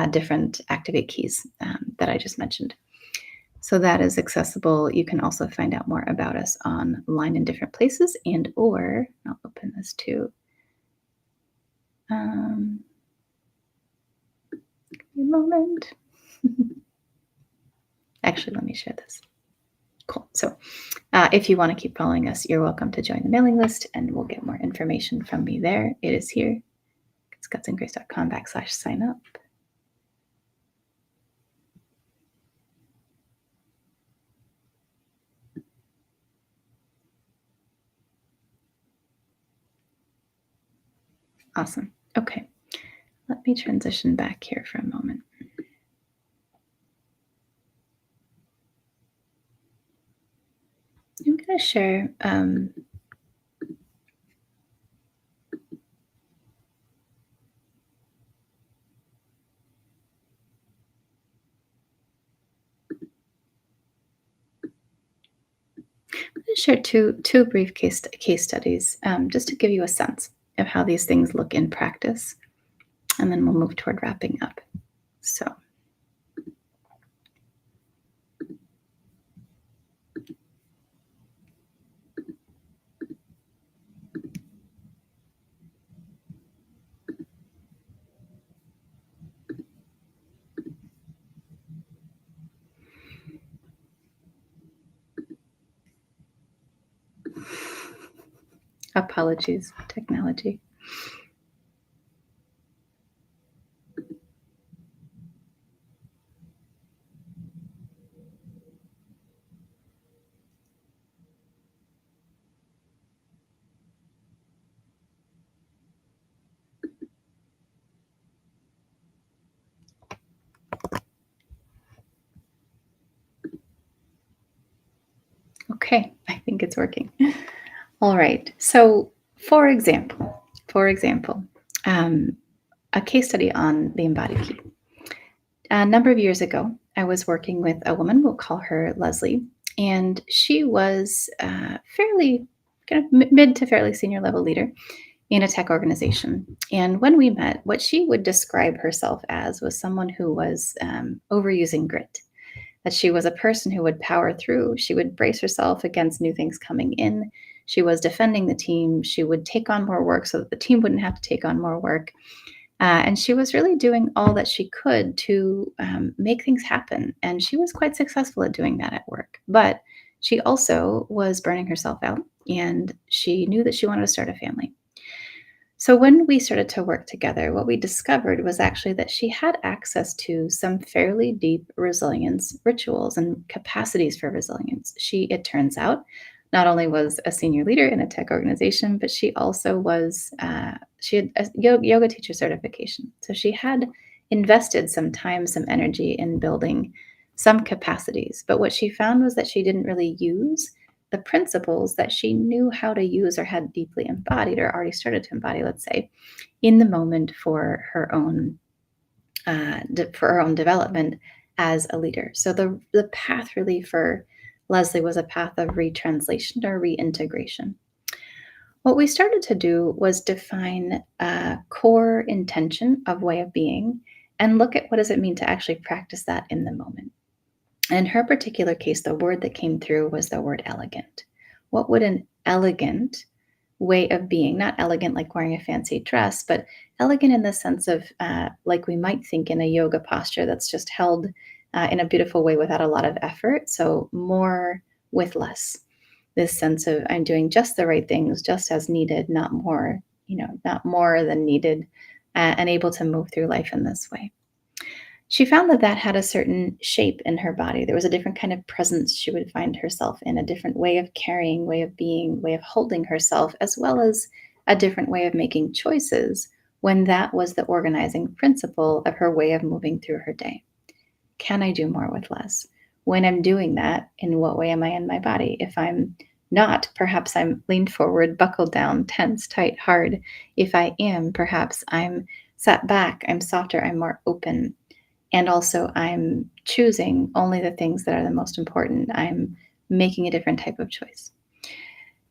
A: different activate keys that I just mentioned. So that is accessible. You can also find out more about us online in different places, and or I'll open this too. A moment. Actually, let me share this. Cool. So if you want to keep following us, you're welcome to join the mailing list, and we'll get more information from me there. It is here. It's gutsandgrace.com/sign up. Awesome. Okay. Let me transition back here for a moment. I'm going to share share two brief case studies just to give you a sense of how these things look in practice, and then we'll move toward wrapping up. So apologies, technology. Okay, I think it's working. All right. So, for example, a case study on the embodied key. A number of years ago, I was working with a woman, we'll call her Leslie, and she was fairly kind of mid to fairly senior level leader in a tech organization. And when we met, what she would describe herself as was someone who was overusing grit, that she was a person who would power through. She would brace herself against new things coming in. She was defending the team. She would take on more work so that the team wouldn't have to take on more work. And she was really doing all that she could to make things happen. And she was quite successful at doing that at work. But she also was burning herself out, and she knew that she wanted to start a family. So when we started to work together, what we discovered was actually that she had access to some fairly deep resilience rituals and capacities for resilience. She, it turns out, not only was a senior leader in a tech organization, but she also was, she had a yoga teacher certification. So she had invested some time, some energy in building some capacities. But what she found was that she didn't really use the principles that she knew how to use or had deeply embodied or already started to embody, let's say, in the moment for her own development as a leader. So the path really for Leslie was a path of retranslation or reintegration. What we started to do was define a core intention of way of being and look at what does it mean to actually practice that in the moment. In her particular case, the word that came through was the word elegant. What would an elegant way of being, not elegant like wearing a fancy dress, but elegant in the sense of like we might think in a yoga posture that's just held in a beautiful way without a lot of effort. So more with less. this sense of I'm doing just the right things, just as needed, not more, not more than needed, and able to move through life in this way. She found that that had a certain shape in her body. There was a different kind of presence she would find herself in, a different way of carrying, way of being, way of holding herself, as well as a different way of making choices when that was the organizing principle of her way of moving through her day. Can I do more with less? When I'm doing that, in what way am I in my body? If I'm not, perhaps I'm leaned forward, buckled down, tense, tight, hard. If I am, perhaps I'm sat back, I'm softer, I'm more open. And also, I'm choosing only the things that are the most important. I'm making a different type of choice.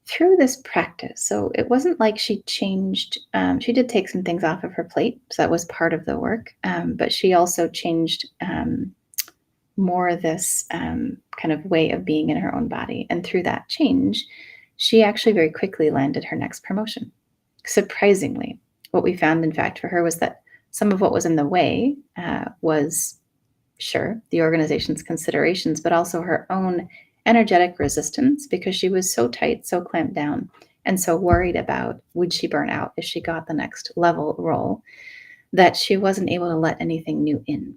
A: Through this practice, so it wasn't like she changed, she did take some things off of her plate. So that was part of the work. But she also changed more this kind of way of being in her own body. And through that change, she actually very quickly landed her next promotion. Surprisingly, what we found, in fact, for her was that some of what was in the way was, sure, the organization's considerations, but also her own energetic resistance, because she was so tight, so clamped down, and so worried about would she burn out if she got the next level role, that she wasn't able to let anything new in.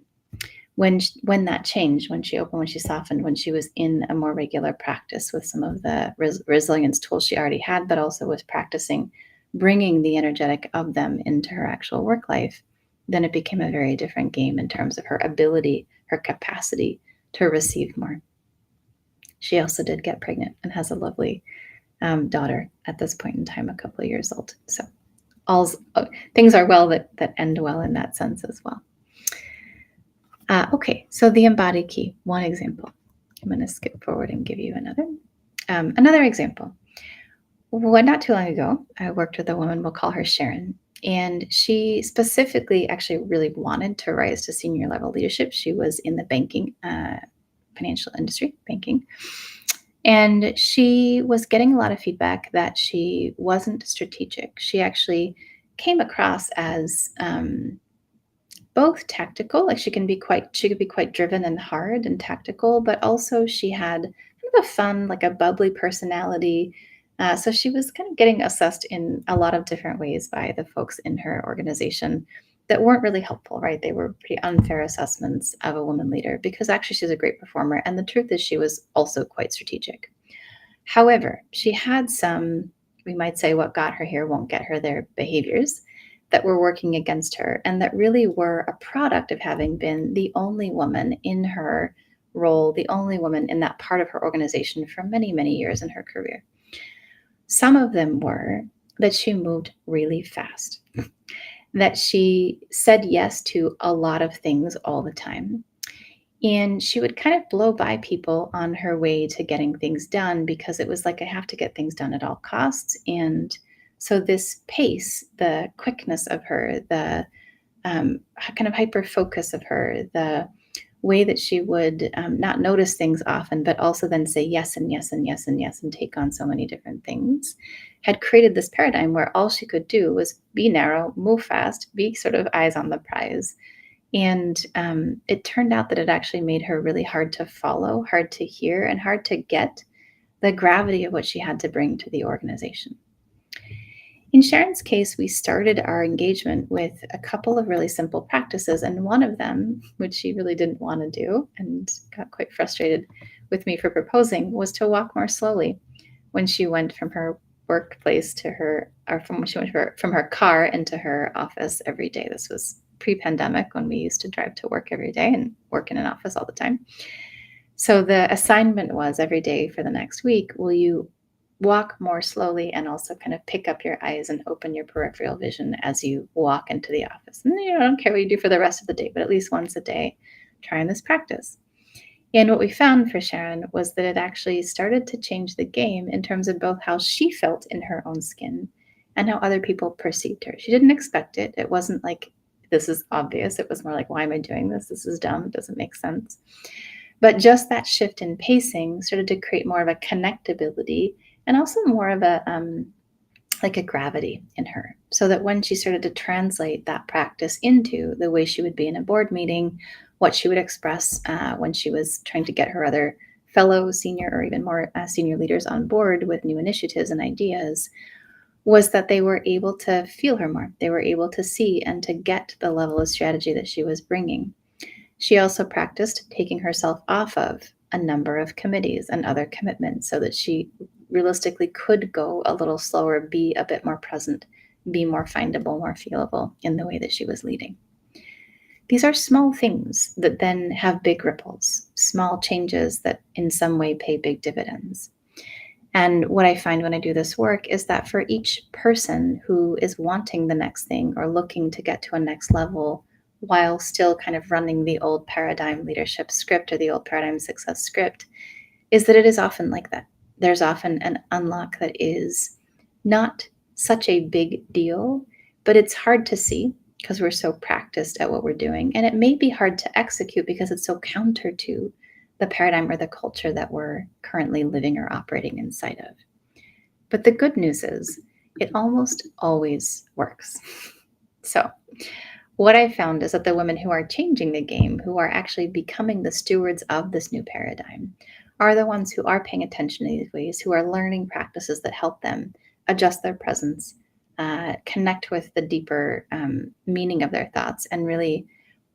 A: When that changed, when she opened, when she softened, when she was in a more regular practice with some of the resilience tools she already had, but also was practicing bringing the energetic of them into her actual work life, then it became a very different game in terms of her ability, her capacity to receive more. She also did get pregnant and has a lovely daughter at this point in time, a couple of years old. So all's things are well that end well in that sense as well. Okay, so the embodied key, one example. I'm going to skip forward and give you another example. Well, not too long ago, I worked with a woman, we'll call her Sharon, and she specifically actually really wanted to rise to senior level leadership. She was in the banking, financial industry, banking, and she was getting a lot of feedback that she wasn't strategic. She actually came across as both tactical, like she could be quite driven and hard and tactical, but also she had kind of a fun, like a bubbly personality. So she was kind of getting assessed in a lot of different ways by the folks in her organization that weren't really helpful, right? They were pretty unfair assessments of a woman leader, because actually she's a great performer. And the truth is she was also quite strategic. However, she had some, we might say, what got her here won't get her there behaviors that were working against her, and that really were a product of having been the only woman in her role, the only woman in that part of her organization for many, many years in her career. Some of them were that she moved really fast, that she said yes to a lot of things all the time. And she would kind of blow by people on her way to getting things done, because it was like, I have to get things done at all costs. And so this pace, the quickness of her, the kind of hyper focus of her, the way that she would not notice things often, but also then say yes and yes and yes and yes and take on so many different things, had created this paradigm where all she could do was be narrow, move fast, be sort of eyes on the prize. And it turned out that it actually made her really hard to follow, hard to hear, and hard to get the gravity of what she had to bring to the organization. In Sharon's case, we started our engagement with a couple of really simple practices, and one of them, which she really didn't want to do and got quite frustrated with me for proposing, was to walk more slowly when she went from her workplace to her, or from when she went from her car into her office every day. This was pre-pandemic, when we used to drive to work every day and work in an office all the time. So the assignment was, every day for the next week, will you walk more slowly and also kind of pick up your eyes and open your peripheral vision as you walk into the office. And I don't care what you do for the rest of the day, but at least once a day, trying this practice. And what we found for Sharon was that it actually started to change the game in terms of both how she felt in her own skin and how other people perceived her. She didn't expect it. It wasn't like, this is obvious. It was more like, why am I doing this? This is dumb. It doesn't make sense. But just that shift in pacing started to create more of a connectability, and also more of a like a gravity in her, so that when she started to translate that practice into the way she would be in a board meeting, what she would express when she was trying to get her other fellow senior or even more senior leaders on board with new initiatives and ideas was that they were able to feel her more. They were able to see and to get the level of strategy that she was bringing. She also practiced taking herself off of a number of committees and other commitments so that she realistically could go a little slower, be a bit more present, be more findable, more feelable in the way that she was leading. These are small things that then have big ripples, small changes that in some way pay big dividends. And what I find when I do this work is that for each person who is wanting the next thing or looking to get to a next level while still kind of running the old paradigm leadership script or the old paradigm success script, is that it is often like that. There's often an unlock that is not such a big deal, but it's hard to see because we're so practiced at what we're doing. And it may be hard to execute because it's so counter to the paradigm or the culture that we're currently living or operating inside of. But the good news is it almost always works. So what I found is that the women who are changing the game, who are actually becoming the stewards of this new paradigm, are the ones who are paying attention to these ways, who are learning practices that help them adjust their presence, connect with the deeper meaning of their thoughts, and really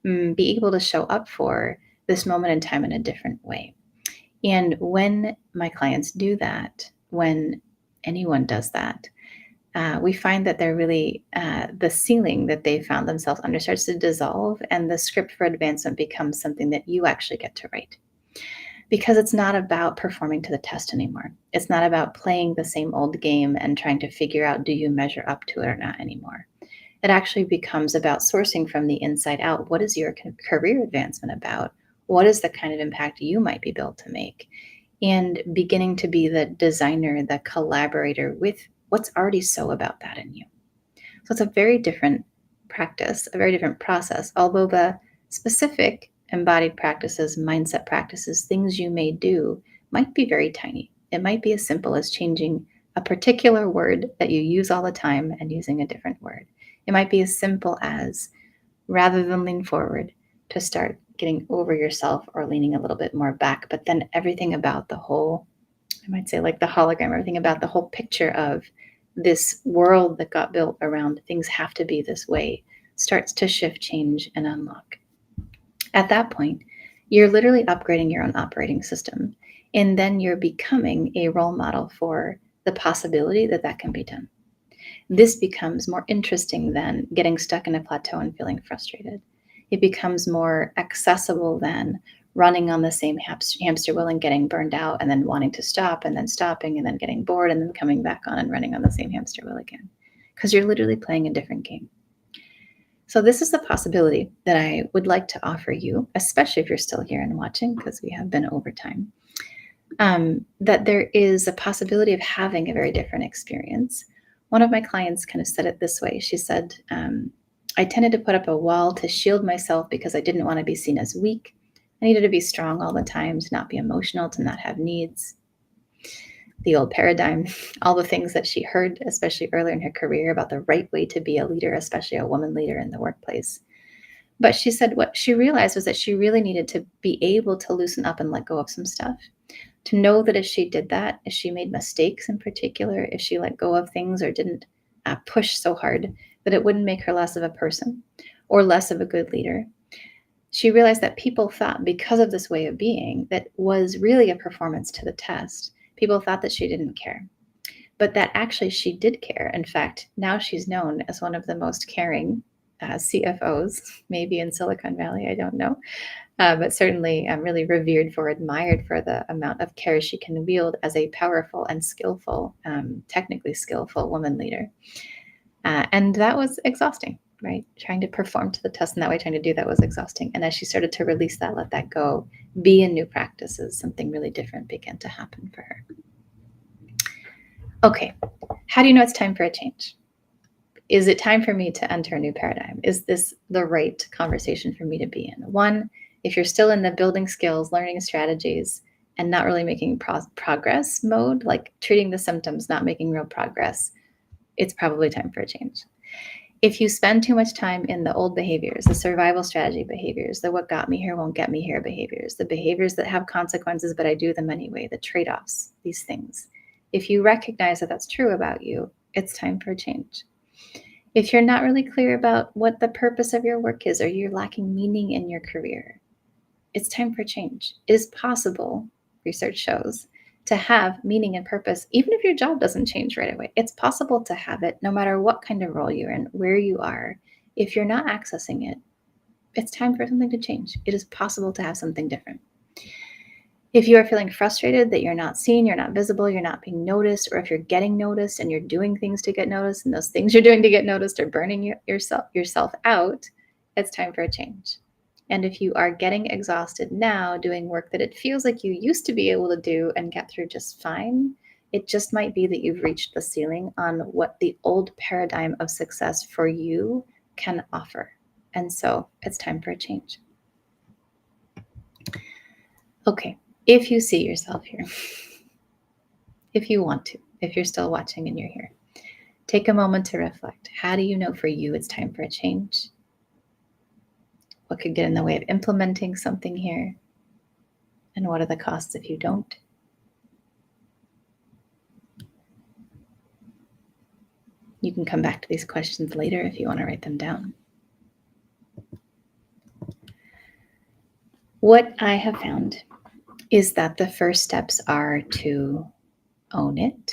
A: be able to show up for this moment in time in a different way. And when my clients do that, when anyone does that, we find that they're really, the ceiling that they found themselves under starts to dissolve, and the script for advancement becomes something that you actually get to write. Because it's not about performing to the test anymore. It's not about playing the same old game and trying to figure out, do you measure up to it or not anymore? It actually becomes about sourcing from the inside out. What is your career advancement about? What is the kind of impact you might be built to make? And beginning to be the designer, the collaborator with what's already so about that in you. So it's a very different practice, a very different process, although the specific embodied practices, mindset practices, things you may do might be very tiny. It might be as simple as changing a particular word that you use all the time and using a different word. It might be as simple as, rather than lean forward, to start getting over yourself or leaning a little bit more back, but then everything about the whole, I might say like the hologram, everything about the whole picture of this world that got built around things have to be this way starts to shift, change, and unlock. At that point, you're literally upgrading your own operating system, and then you're becoming a role model for the possibility that that can be done. This becomes more interesting than getting stuck in a plateau and feeling frustrated. It becomes more accessible than running on the same hamster wheel and getting burned out and then wanting to stop and then stopping and then getting bored and then coming back on and running on the same hamster wheel again. Because you're literally playing a different game. So this is the possibility that I would like to offer you, especially if you're still here and watching, because we have been over time, that there is a possibility of having a very different experience. One of my clients kind of said it this way. She said, I tended to put up a wall to shield myself because I didn't want to be seen as weak. I needed to be strong all the time, to not be emotional, to not have needs. The old paradigm, all the things that she heard, especially earlier in her career, about the right way to be a leader, especially a woman leader in the workplace. But she said what she realized was that she really needed to be able to loosen up and let go of some stuff. To know that if she did that, if she made mistakes in particular, if she let go of things or didn't push so hard, that it wouldn't make her less of a person or less of a good leader. She realized that people thought, because of this way of being that was really a performance to the test, people thought that she didn't care. But that actually she did care. In fact, now she's known as one of the most caring CFOs, maybe in Silicon Valley, I don't know. But certainly really revered for, admired for the amount of care she can wield as a powerful and skillful, technically skillful woman leader. And that was exhausting, right? Trying to perform to the test in that way, trying to do that was exhausting. And as she started to release that, let that go, be in new practices, something really different began to happen for her. Okay, how do you know it's time for a change? Is it time for me to enter a new paradigm? Is this the right conversation for me to be in? One, if you're still in the building skills, learning strategies, and not really making progress mode, like treating the symptoms, not making real progress, it's probably time for a change. If you spend too much time in the old behaviors, the survival strategy behaviors, the what got me here won't get me here behaviors, the behaviors that have consequences, but I do them anyway, the trade-offs, these things. If you recognize that that's true about you, it's time for a change. If you're not really clear about what the purpose of your work is, or you're lacking meaning in your career, it's time for change. It is possible, research shows, to have meaning and purpose, even if your job doesn't change right away. It's possible to have it no matter what kind of role you're in, where you are. If you're not accessing it, it's time for something to change. It is possible to have something different. If you are feeling frustrated that you're not seen, you're not visible, you're not being noticed, or if you're getting noticed and you're doing things to get noticed, and those things you're doing to get noticed are burning yourself out, it's time for a change. And if you are getting exhausted now doing work that it feels like you used to be able to do and get through just fine, it just might be that you've reached the ceiling on what the old paradigm of success for you can offer. And so it's time for a change. Okay, if you see yourself here, if you want to, if you're still watching and you're here, take a moment to reflect. How do you know for you it's time for a change? What could get in the way of implementing something here? And what are the costs if you don't? You can come back to these questions later if you want to write them down. What I have found is that the first steps are to own it.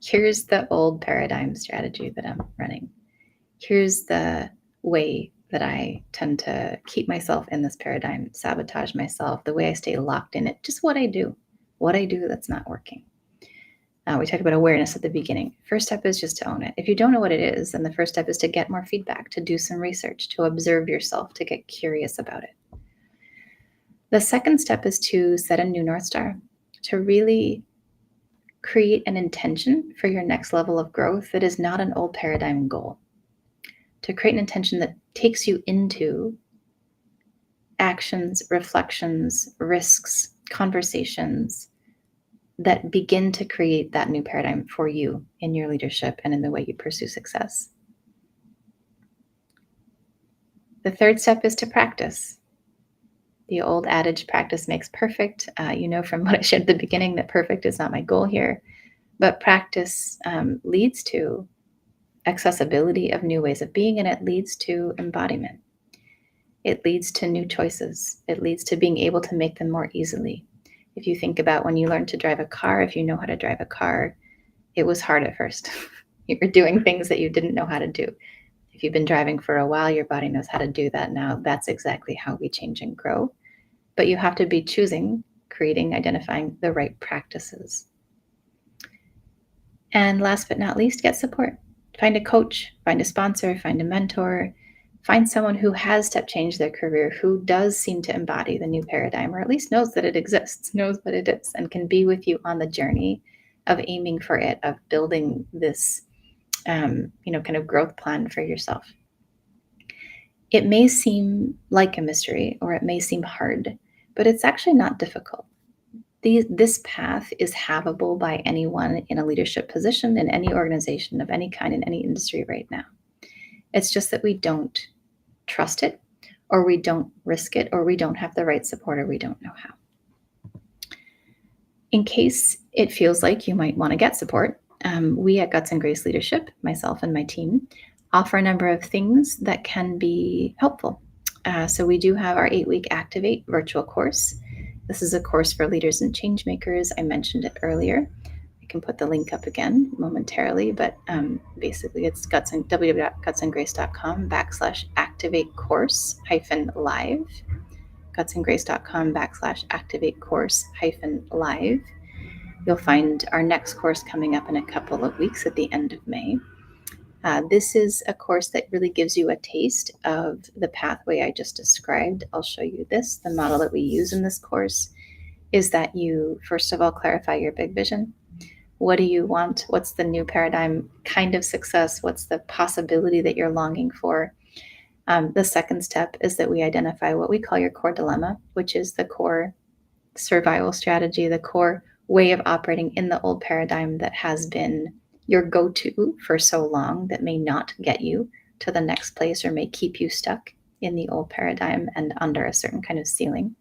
A: Here's the old paradigm strategy that I'm running. Here's the way that I tend to keep myself in this paradigm, sabotage myself, the way I stay locked in it, just what I do that's not working. We talked about awareness at the beginning. First step is just to own it. If you don't know what it is, then the first step is to get more feedback, to do some research, to observe yourself, to get curious about it. The second step is to set a new North Star, to really create an intention for your next level of growth that is not an old paradigm goal. To create an intention that takes you into actions, reflections, risks, conversations that begin to create that new paradigm for you in your leadership and in the way you pursue success. The third step is to practice. The old adage, practice makes perfect. You know from what I shared at the beginning that perfect is not my goal here, but practice leads to accessibility of new ways of being, and it leads to embodiment. It leads to new choices. It leads to being able to make them more easily. If you think about when you learn to drive a car, if you know how to drive a car, it was hard at first. You were doing things that you didn't know how to do. If you've been driving for a while, your body knows how to do that now. That's exactly how we change and grow. But you have to be choosing, creating, identifying the right practices. And last but not least, get support. Find a coach, find a sponsor, find a mentor, find someone who has step changed their career, who does seem to embody the new paradigm, or at least knows that it exists, knows what it is, and can be with you on the journey of aiming for it, of building this, kind of growth plan for yourself. It may seem like a mystery, or it may seem hard, but it's actually not difficult. This path is havable by anyone in a leadership position in any organization of any kind in any industry right now. It's just that we don't trust it, or we don't risk it, or we don't have the right support, or we don't know how. In case it feels like you might want to get support, we at Guts and Grace Leadership, myself and my team, offer a number of things that can be helpful. So we do have our 8-week Activate virtual course. This is a course for leaders and change makers. I mentioned it earlier. I can put the link up again momentarily, but basically it's www.gutsandgrace.com/activate course-live. gutsandgrace.com/activate course-live. You'll find our next course coming up in a couple of weeks at the end of May. This is a course that really gives you a taste of the pathway I just described. I'll show you this. The model that we use in this course is that you, first of all, clarify your big vision. What do you want? What's the new paradigm kind of success? What's the possibility that you're longing for? The second step is that we identify what we call your core dilemma, which is the core survival strategy, the core way of operating in the old paradigm that has been your go-to for so long that may not get you to the next place or may keep you stuck in the old paradigm and under a certain kind of ceiling.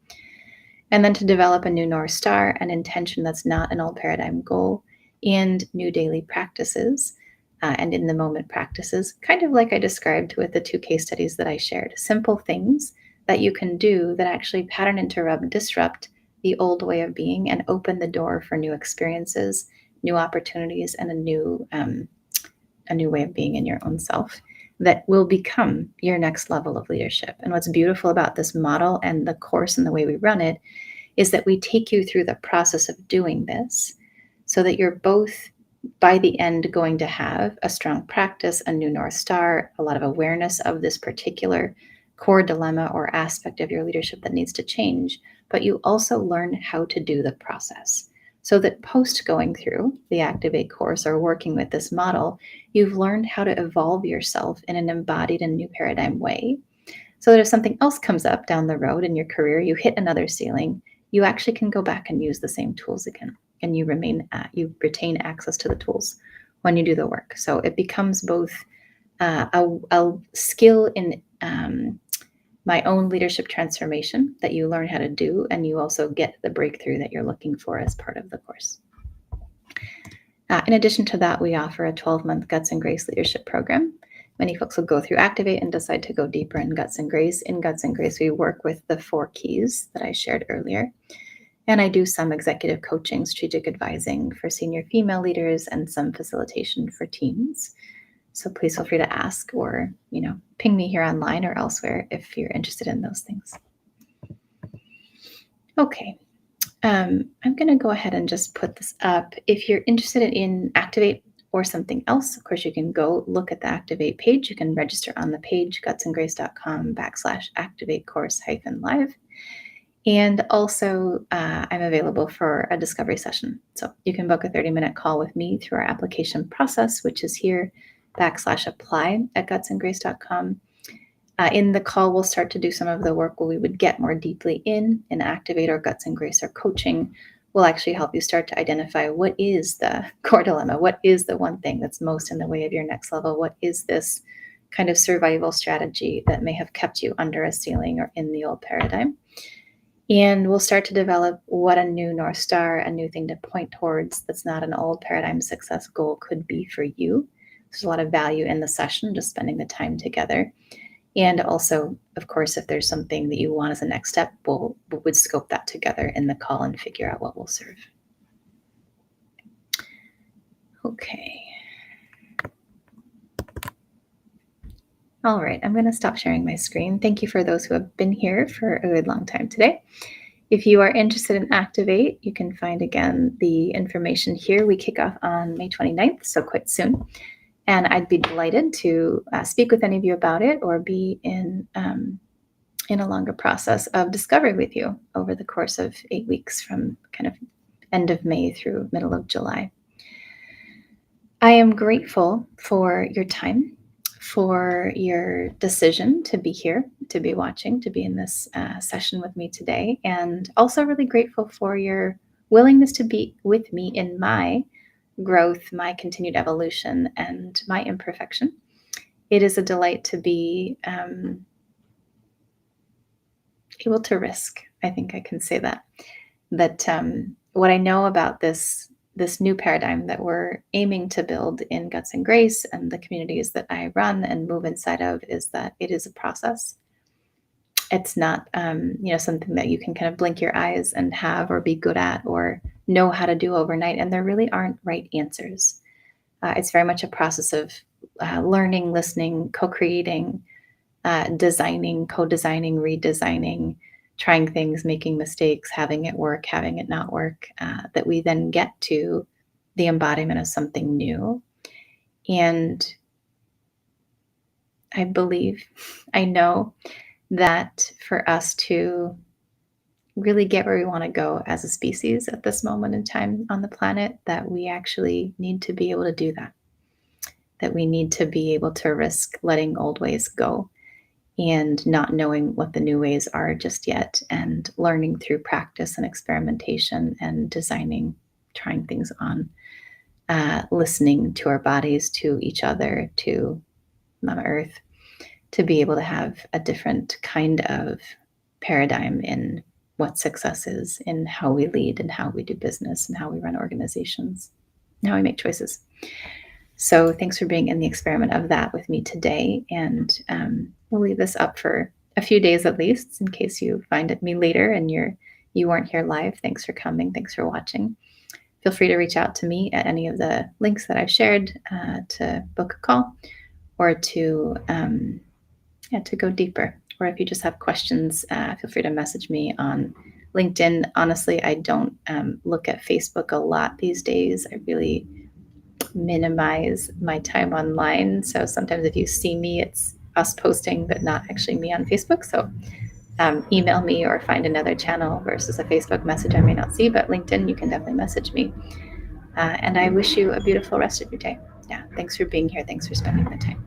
A: And then to develop a new North Star, an intention that's not an old paradigm goal, and new daily practices and in the moment practices, kind of like I described with the two case studies that I shared. Simple things that you can do that actually pattern interrupt, disrupt the old way of being and open the door for new experiences, new opportunities, and a new way of being in your own self that will become your next level of leadership. And what's beautiful about this model and the course and the way we run it is that we take you through the process of doing this so that you're both by the end going to have a strong practice, a new North Star, a lot of awareness of this particular core dilemma or aspect of your leadership that needs to change, but you also learn how to do the process. So that post going through the Activate course or working with this model, you've learned how to evolve yourself in an embodied and new paradigm way. So that if something else comes up down the road in your career, you hit another ceiling, you actually can go back and use the same tools again, and you retain access to the tools when you do the work. So it becomes both a skill in my own leadership transformation that you learn how to do, and you also get the breakthrough that you're looking for as part of the course. In addition to that, we offer a 12-month Guts and Grace leadership program. Many folks will go through Activate and decide to go deeper in Guts and Grace. In Guts and Grace, we work with the 4 keys that I shared earlier. And I do some executive coaching, strategic advising for senior female leaders, and some facilitation for teams. So please feel free to ask or, ping me here online or elsewhere if you're interested in those things. Okay. I'm going to go ahead and just put this up. If you're interested in Activate or something else, of course, you can go look at the Activate page. You can register on the page, gutsandgrace.com/activate course-live. And also, I'm available for a discovery session. So you can book a 30-minute call with me through our application process, which is here, /apply at gutsandgrace.com. In the call, we'll start to do some of the work where we would get more deeply in Activate or Guts and Grace or coaching. Will actually help you start to identify what is the core dilemma, what is the one thing that's most in the way of your next level, what is this kind of survival strategy that may have kept you under a ceiling or in the old paradigm. And we'll start to develop what a new North Star, a new thing to point towards that's not an old paradigm success goal could be for you. There's a lot of value in the session, just spending the time together. And also, of course, if there's something that you want as a next step, we would scope that together in the call and figure out what will serve. Okay. All right, I'm going to stop sharing my screen. Thank you for those who have been here for a good long time today. If you are interested in Activate, you can find again the information here. We kick off on May 29th, so quite soon. And I'd be delighted to speak with any of you about it or be in a longer process of discovery with you over the course of 8 weeks from kind of end of May through middle of July. I am grateful for your time, for your decision to be here, to be watching, to be in this session with me today, and also really grateful for your willingness to be with me in my growth, my continued evolution, and my imperfection. It is a delight to be able to risk. I think I can say that what I know about this new paradigm that we're aiming to build in Guts and Grace and the communities that I run and move inside of is that it is a process. It's not, something that you can kind of blink your eyes and have or be good at or know how to do overnight. And there really aren't right answers. It's very much a process of learning, listening, co-creating, designing, co-designing, redesigning, trying things, making mistakes, having it work, having it not work, that we then get to the embodiment of something new. And I know that for us to really get where we want to go as a species at this moment in time on the planet, that we actually need to be able to do that we need to be able to risk letting old ways go and not knowing what the new ways are just yet, and learning through practice and experimentation and designing, trying things on listening to our bodies, to each other, to Mama Earth, to be able to have a different kind of paradigm in what success is, in how we lead and how we do business and how we run organizations and how we make choices. So thanks for being in the experiment of that with me today. And we'll leave this up for a few days at least, in case you find it me later and you weren't here live. Thanks for coming. Thanks for watching. Feel free to reach out to me at any of the links that I've shared to book a call or to go deeper. Or if you just have questions, feel free to message me on LinkedIn. Honestly, I don't look at Facebook a lot these days. I really minimize my time online. So sometimes if you see me, it's us posting, but not actually me on Facebook. So email me or find another channel versus a Facebook message I may not see. But LinkedIn, you can definitely message me. And I wish you a beautiful rest of your day. Yeah, thanks for being here. Thanks for spending the time.